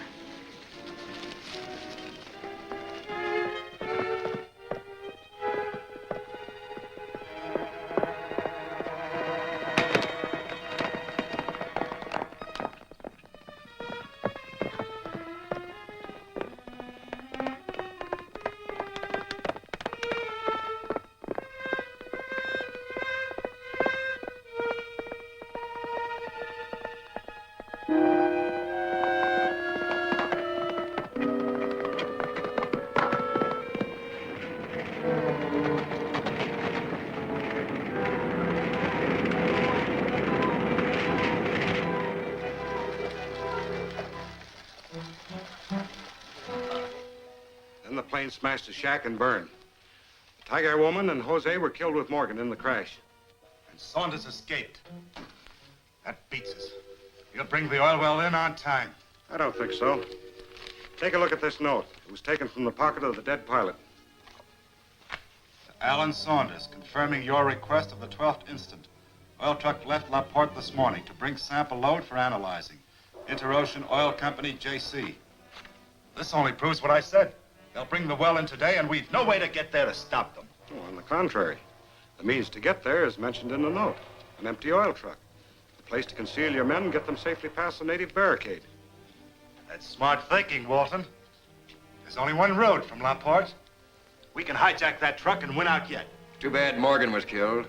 Then the plane smashed the shack and burned. The Tiger woman and Jose were killed with Morgan in the crash. And Saunders escaped. That beats us. He'll bring the oil well in on time. I don't think so. Take a look at this note. It was taken from the pocket of the dead pilot. To Allan Saunders, confirming your request of the 12th instant. Oil truck left La Porte this morning to bring sample load for analyzing. Interocean Oil Company, JC. This only proves what I said. They'll bring the well in today, and we've no way to get there to stop them. Oh, on the contrary. The means to get there is mentioned in the note. An empty oil truck. A place to conceal your men and get them safely past the native barricade. That's smart thinking, Walton. There's only one road from La Porte. We can hijack that truck and win out yet. Too bad Morgan was killed.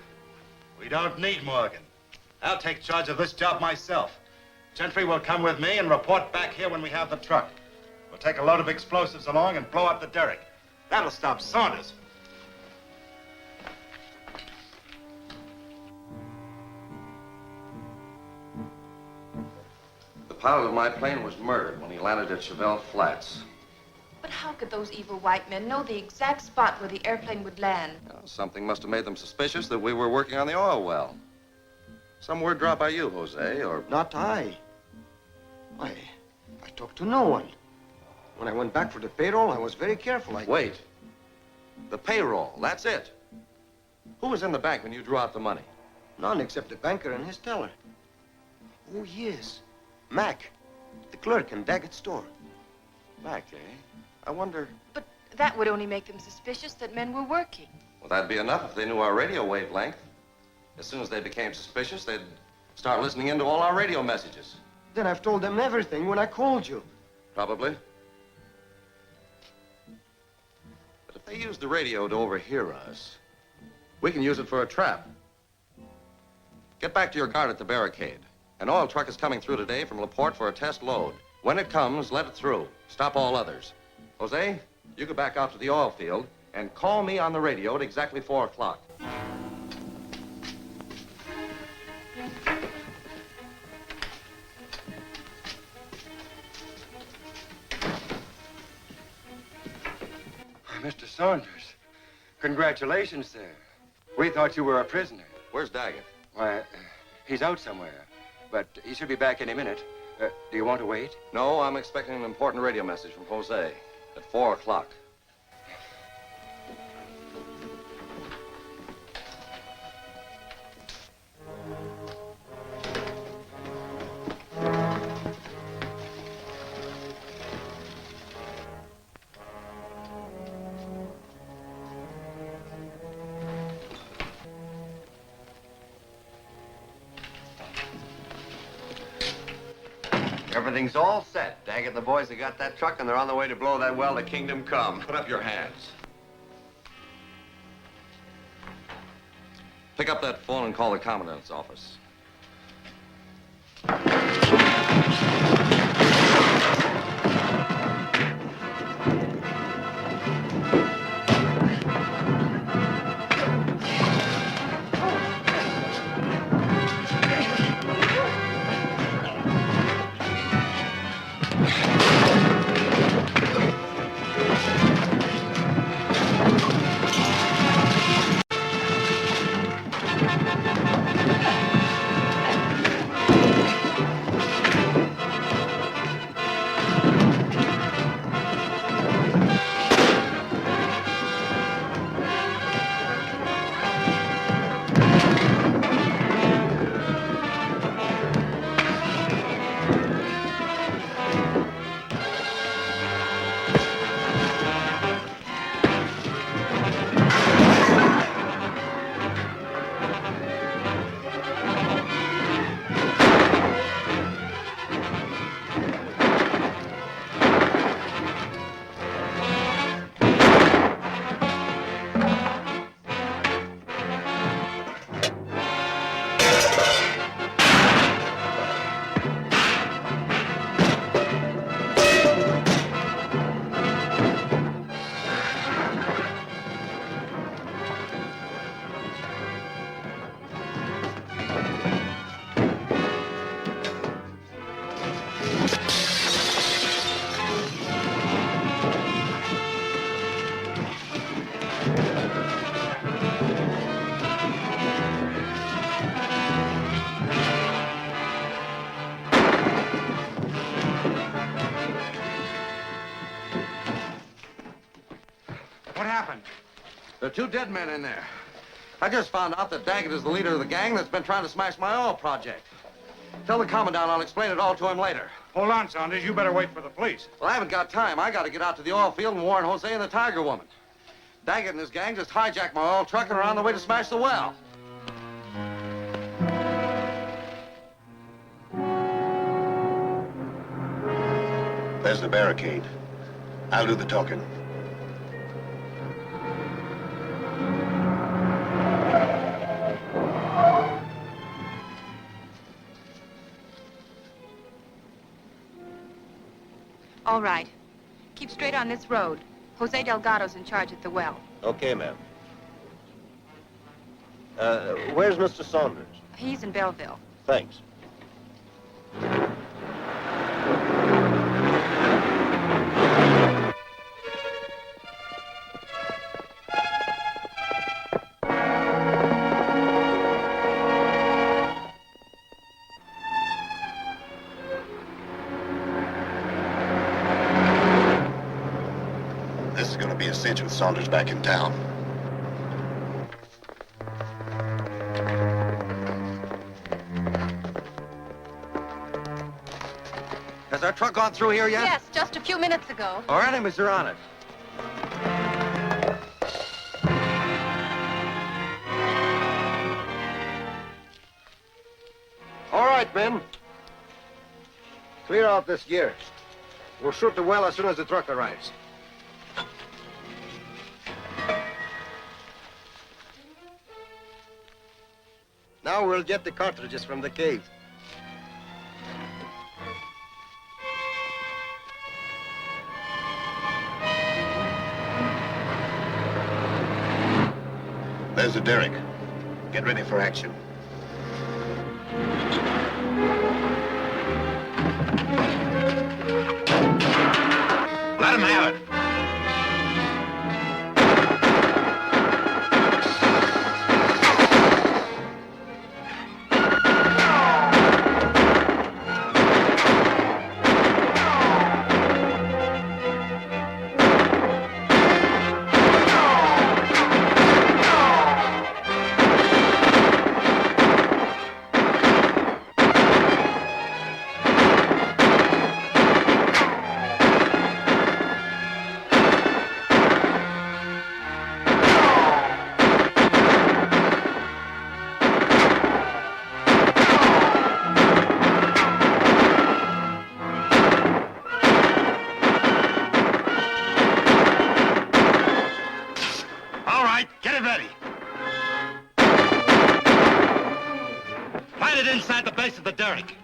We don't need Morgan. I'll take charge of this job myself. Gentry will come with me and report back here when we have the truck. We'll take a load of explosives along and blow up the derrick. That'll stop Saunders. The pilot of my plane was murdered when he landed at Chevelle Flats. But how could those evil white men know the exact spot where the airplane would land? Well, something must have made them suspicious that we were working on the oil well. Some word dropped by you, Jose, or... Not I. I talked to no one. When I went back for the payroll, I was very careful. Wait. The payroll, that's it. Who was in the bank when you drew out the money? None except the banker and his teller. Oh, yes. Mac, the clerk in Daggett's store. Mac, eh? I wonder... But that would only make them suspicious that men were working. Well, that'd be enough if they knew our radio wavelength. As soon as they became suspicious, they'd start listening into all our radio messages. Then I've told them everything when I called you. Probably. they use the radio to overhear us, we can use it for a trap. Get back to your guard at the barricade. An oil truck is coming through today from LaPorte for a test load. When it comes, let it through. Stop all others. Jose, you go back out to the oil field and call me on the radio at exactly 4 o'clock. Mr. Saunders, congratulations, sir. We thought you were a prisoner. Where's Daggett? Why, he's out somewhere, but he should be back any minute. Do you want to wait? No, I'm expecting an important radio message from Jose at 4 o'clock. Everything's all set. Daggett and the boys have got that truck, and they're on the way to blow that well to Kingdom Come. Put up your hands. Pick up that phone and call the commandant's office. There are 2 dead men in there. I just found out that Daggett is the leader of the gang that's been trying to smash my oil project. Tell the commandant I'll explain it all to him later. Hold on, Saunders. You better wait for the police. Well, I haven't got time. I got to get out to the oil field and warn Jose and the Tiger Woman. Daggett and his gang just hijacked my oil truck and are on the way to smash the well. There's the barricade. I'll do the talking. All right. Keep straight on this road. Jose Delgado's in charge at the well. Okay, ma'am. Where's Mr. Saunders? He's in Belleville. Thanks. This is going to be a cinch with Saunders back in town. Has our truck gone through here yet? Yes, just a few minutes ago. Our enemies are on it. All right, men. Clear out this gear. We'll shoot the well as soon as the truck arrives. Now we'll get the cartridges from the cave. There's the derrick. Get ready for action. Let him have it. Inside the base of the derrick.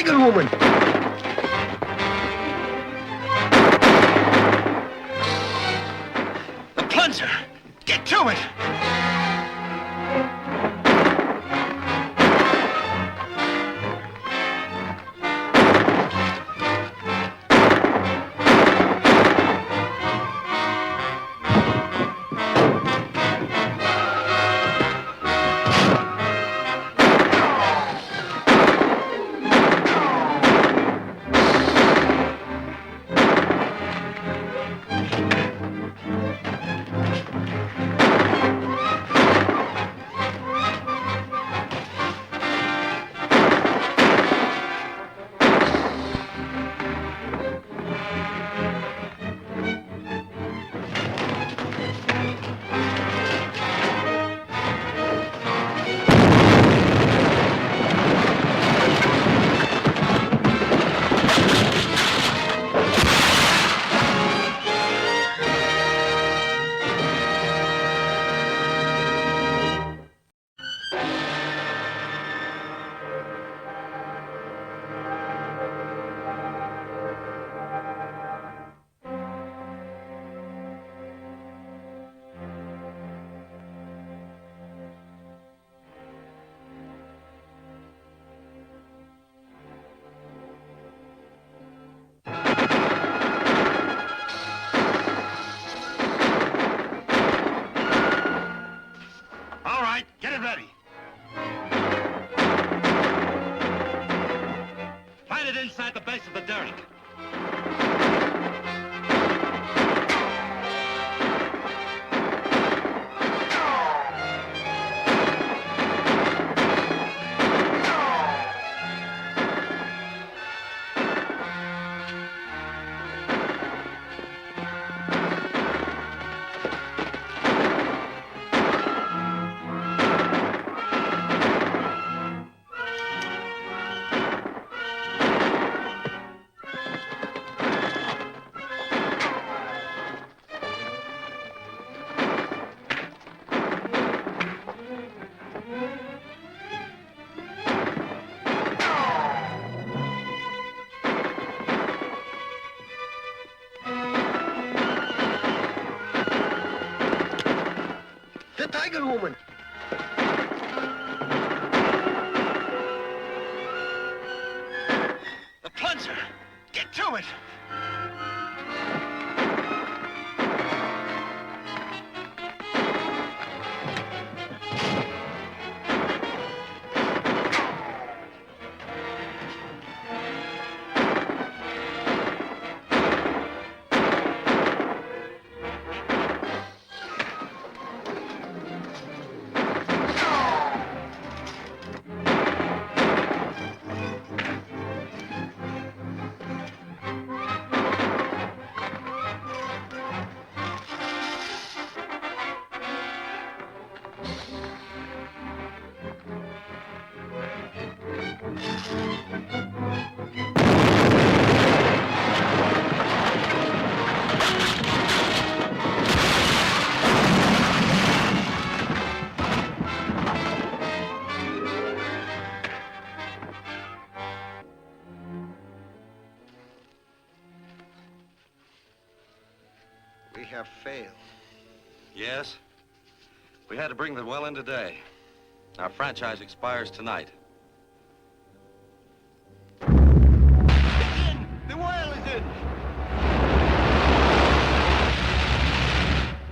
Woman. The plunger! Get to it! Tiger Woman. The plunger. Get to it. We have failed. Yes. We had to bring the well in today. Our franchise expires tonight. The whale is in.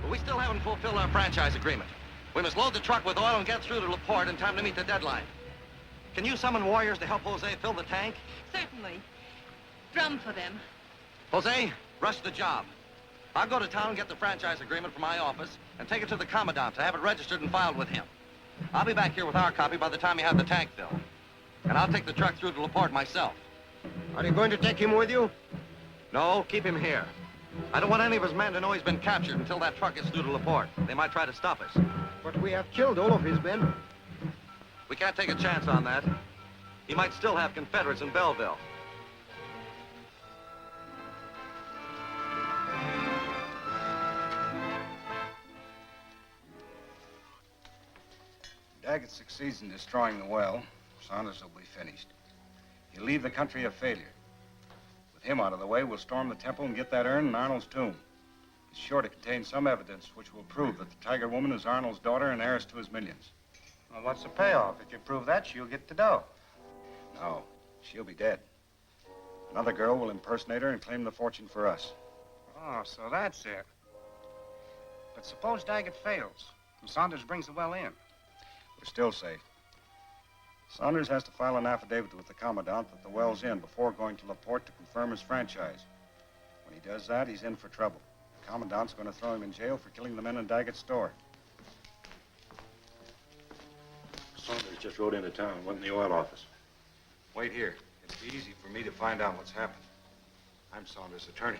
But we still haven't fulfilled our franchise agreement. We must load the truck with oil and get through to LaPorte in time to meet the deadline. Can you summon warriors to help Jose fill the tank? Certainly. Drum for them. Jose, rush the job. I'll go to town and get the franchise agreement from my office and take it to the commandant to have it registered and filed with him. I'll be back here with our copy by the time you have the tank filled. And I'll take the truck through to LaPorte myself. Are you going to take him with you? No, keep him here. I don't want any of his men to know he's been captured until that truck gets through to LaPorte. They might try to stop us. But we have killed all of his men. We can't take a chance on that. He might still have Confederates in Belleville. Daggett succeeds in destroying the well, Saunders will be finished. He'll leave the country a failure. With him out of the way, we'll storm the temple and get that urn in Arnold's tomb. It's sure to contain some evidence which will prove that the Tiger Woman is Arnold's daughter and heiress to his millions. Well, what's the payoff? If you prove that, she'll get the dough. No, she'll be dead. Another girl will impersonate her and claim the fortune for us. Oh, so that's it. But suppose Daggett fails and Saunders brings the well in. We're still safe. Saunders has to file an affidavit with the commandant that the well's in before going to LaPorte to confirm his franchise. When he does that, he's in for trouble. The commandant's going to throw him in jail for killing the men in Daggett's store. Saunders just rode into town, went in the oil office. Wait here. It'll be easy for me to find out what's happened. I'm Saunders' attorney.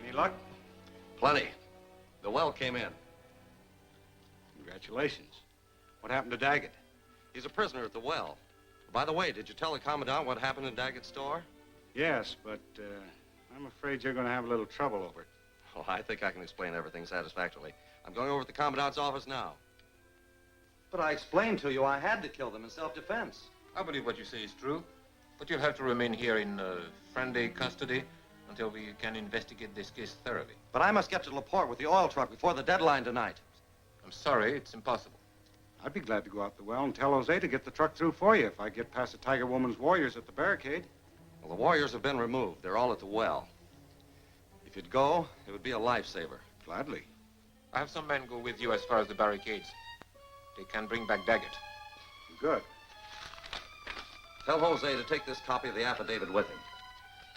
Any luck? Plenty. The well came in. Congratulations. What happened to Daggett? He's a prisoner at the well. By the way, did you tell the commandant what happened in Daggett's store? Yes, but I'm afraid you're going to have a little trouble over it. Oh, I think I can explain everything satisfactorily. I'm going over to the commandant's office now. But I explained to you I had to kill them in self-defense. I believe what you say is true, but you'll have to remain here in friendly custody until we can investigate this case thoroughly. But I must get to LaPorte with the oil truck before the deadline tonight. I'm sorry, it's impossible. I'd be glad to go out the well and tell Jose to get the truck through for you if I get past the Tiger Woman's warriors at the barricade. Well, the warriors have been removed. They're all at the well. If you'd go, it would be a lifesaver. Gladly. I have some men go with you as far as the barricades. They can bring back Daggett. Good. Tell Jose to take this copy of the affidavit with him.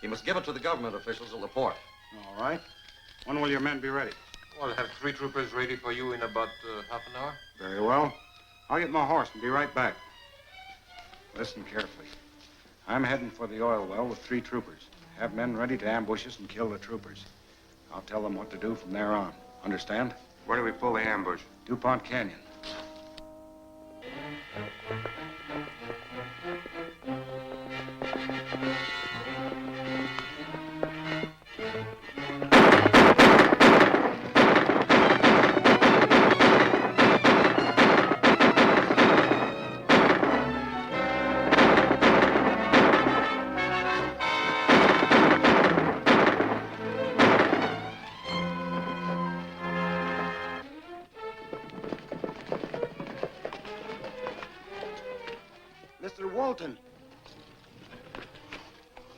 He must give it to the government officials at LaPorte. All right. When will your men be ready? Well, I'll have 3 troopers ready for you in about half an hour. Very well. I'll get my horse and be right back. Listen carefully. I'm heading for the oil well with 3 troopers. Have men ready to ambush us and kill the troopers. I'll tell them what to do from there on. Understand? Where do we pull the ambush? DuPont Canyon.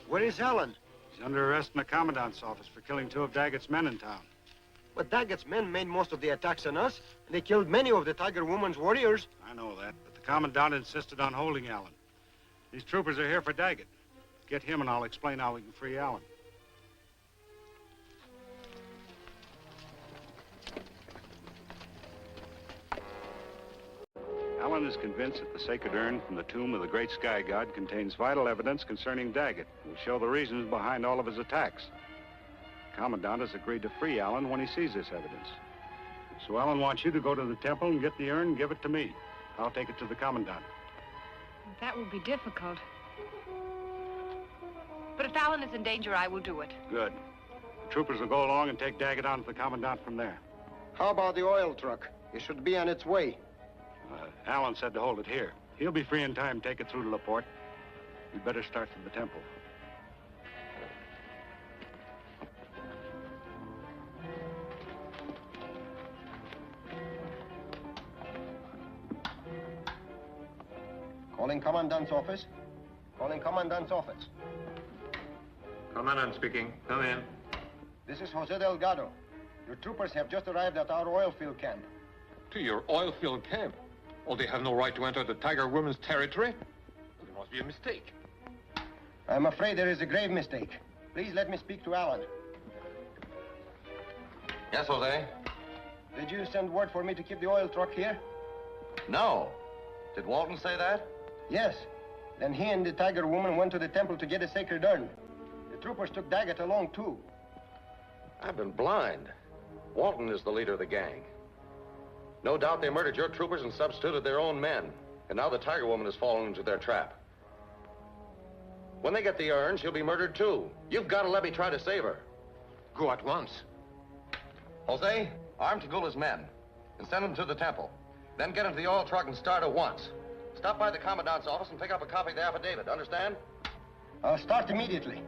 Where is Allan? He's under arrest in the commandant's office for killing 2 of Daggett's men in town. But Daggett's men made most of the attacks on us, and they killed many of the Tiger Woman's warriors. I know that, but the commandant insisted on holding Allan. These troopers are here for Daggett. Get him and I'll explain how we can free Allan. Allan is convinced that the sacred urn from the tomb of the great sky god contains vital evidence concerning Daggett and will show the reasons behind all of his attacks. The commandant has agreed to free Allan when he sees this evidence. So Allan wants you to go to the temple and get the urn and give it to me. I'll take it to the commandant. That will be difficult. But if Allan is in danger, I will do it. Good. The troopers will go along and take Daggett on to the commandant from there. How about the oil truck? It should be on its way. Allan said to hold it here. He'll be free in time to take it through to Laporte. We'd better start from the temple. Calling Commandant's office. Calling Commandant's office. Commandant speaking. Come in. This is Jose Delgado. Your troopers have just arrived at our oil field camp. To your oil field camp? Oh, they have no right to enter the Tiger Woman's territory? There must be a mistake. I'm afraid there is a grave mistake. Please let me speak to Allan. Yes, Jose? Did you send word for me to keep the oil truck here? No. Did Walton say that? Yes. Then he and the Tiger Woman went to the temple to get a sacred urn. The troopers took Daggett along, too. I've been blind. Walton is the leader of the gang. No doubt they murdered your troopers and substituted their own men. And now the Tiger Woman has fallen into their trap. When they get the urn, she'll be murdered too. You've got to let me try to save her. Go at once. Jose, arm Tagula's men and send them to the temple. Then get into the oil truck and start at once. Stop by the commandant's office and pick up a copy of the affidavit. Understand? I'll start immediately.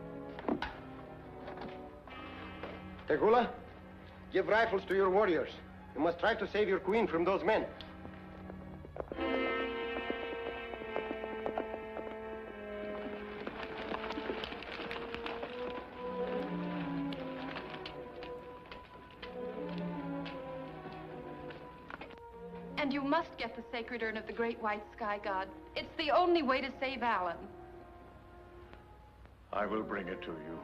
Tagula, give rifles to your warriors. You must try to save your queen from those men. And you must get the sacred urn of the great white sky god. It's the only way to save Allan. I will bring it to you.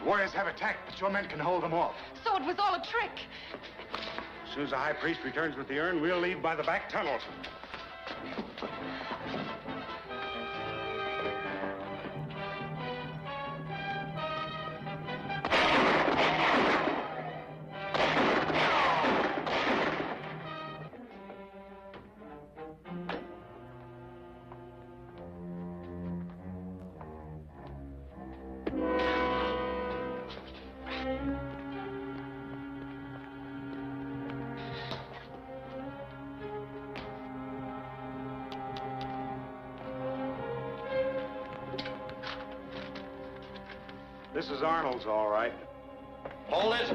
Warriors have attacked, but your men can hold them off. So it was all a trick. As soon as the high priest returns with the urn, we'll leave by the back tunnel. This is Arnold's, all right. Hold it.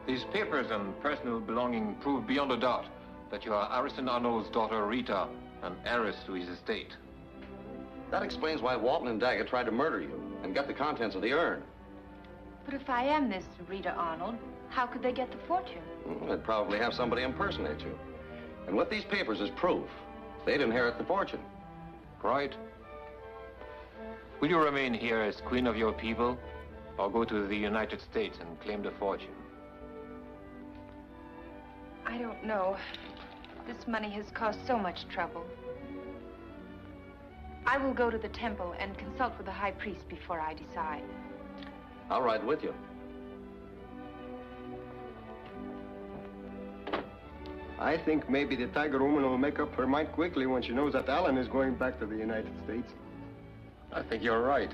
These papers and personal belonging prove beyond a doubt that you are Allan Arnold's daughter, Rita, and heiress to his estate. That explains why Walton and Daggett tried to murder you and get the contents of the urn. But if I am this Rita Arnold, how could they get the fortune? They'd probably have somebody impersonate you. And with these papers as proof, they'd inherit the fortune. Right. Will you remain here as queen of your people, or go to the United States and claim the fortune? I don't know. This money has caused so much trouble. I will go to the temple and consult with the high priest before I decide. I'll ride with you. I think maybe the Tiger Woman will make up her mind quickly when she knows that Allan is going back to the United States. I think you're right.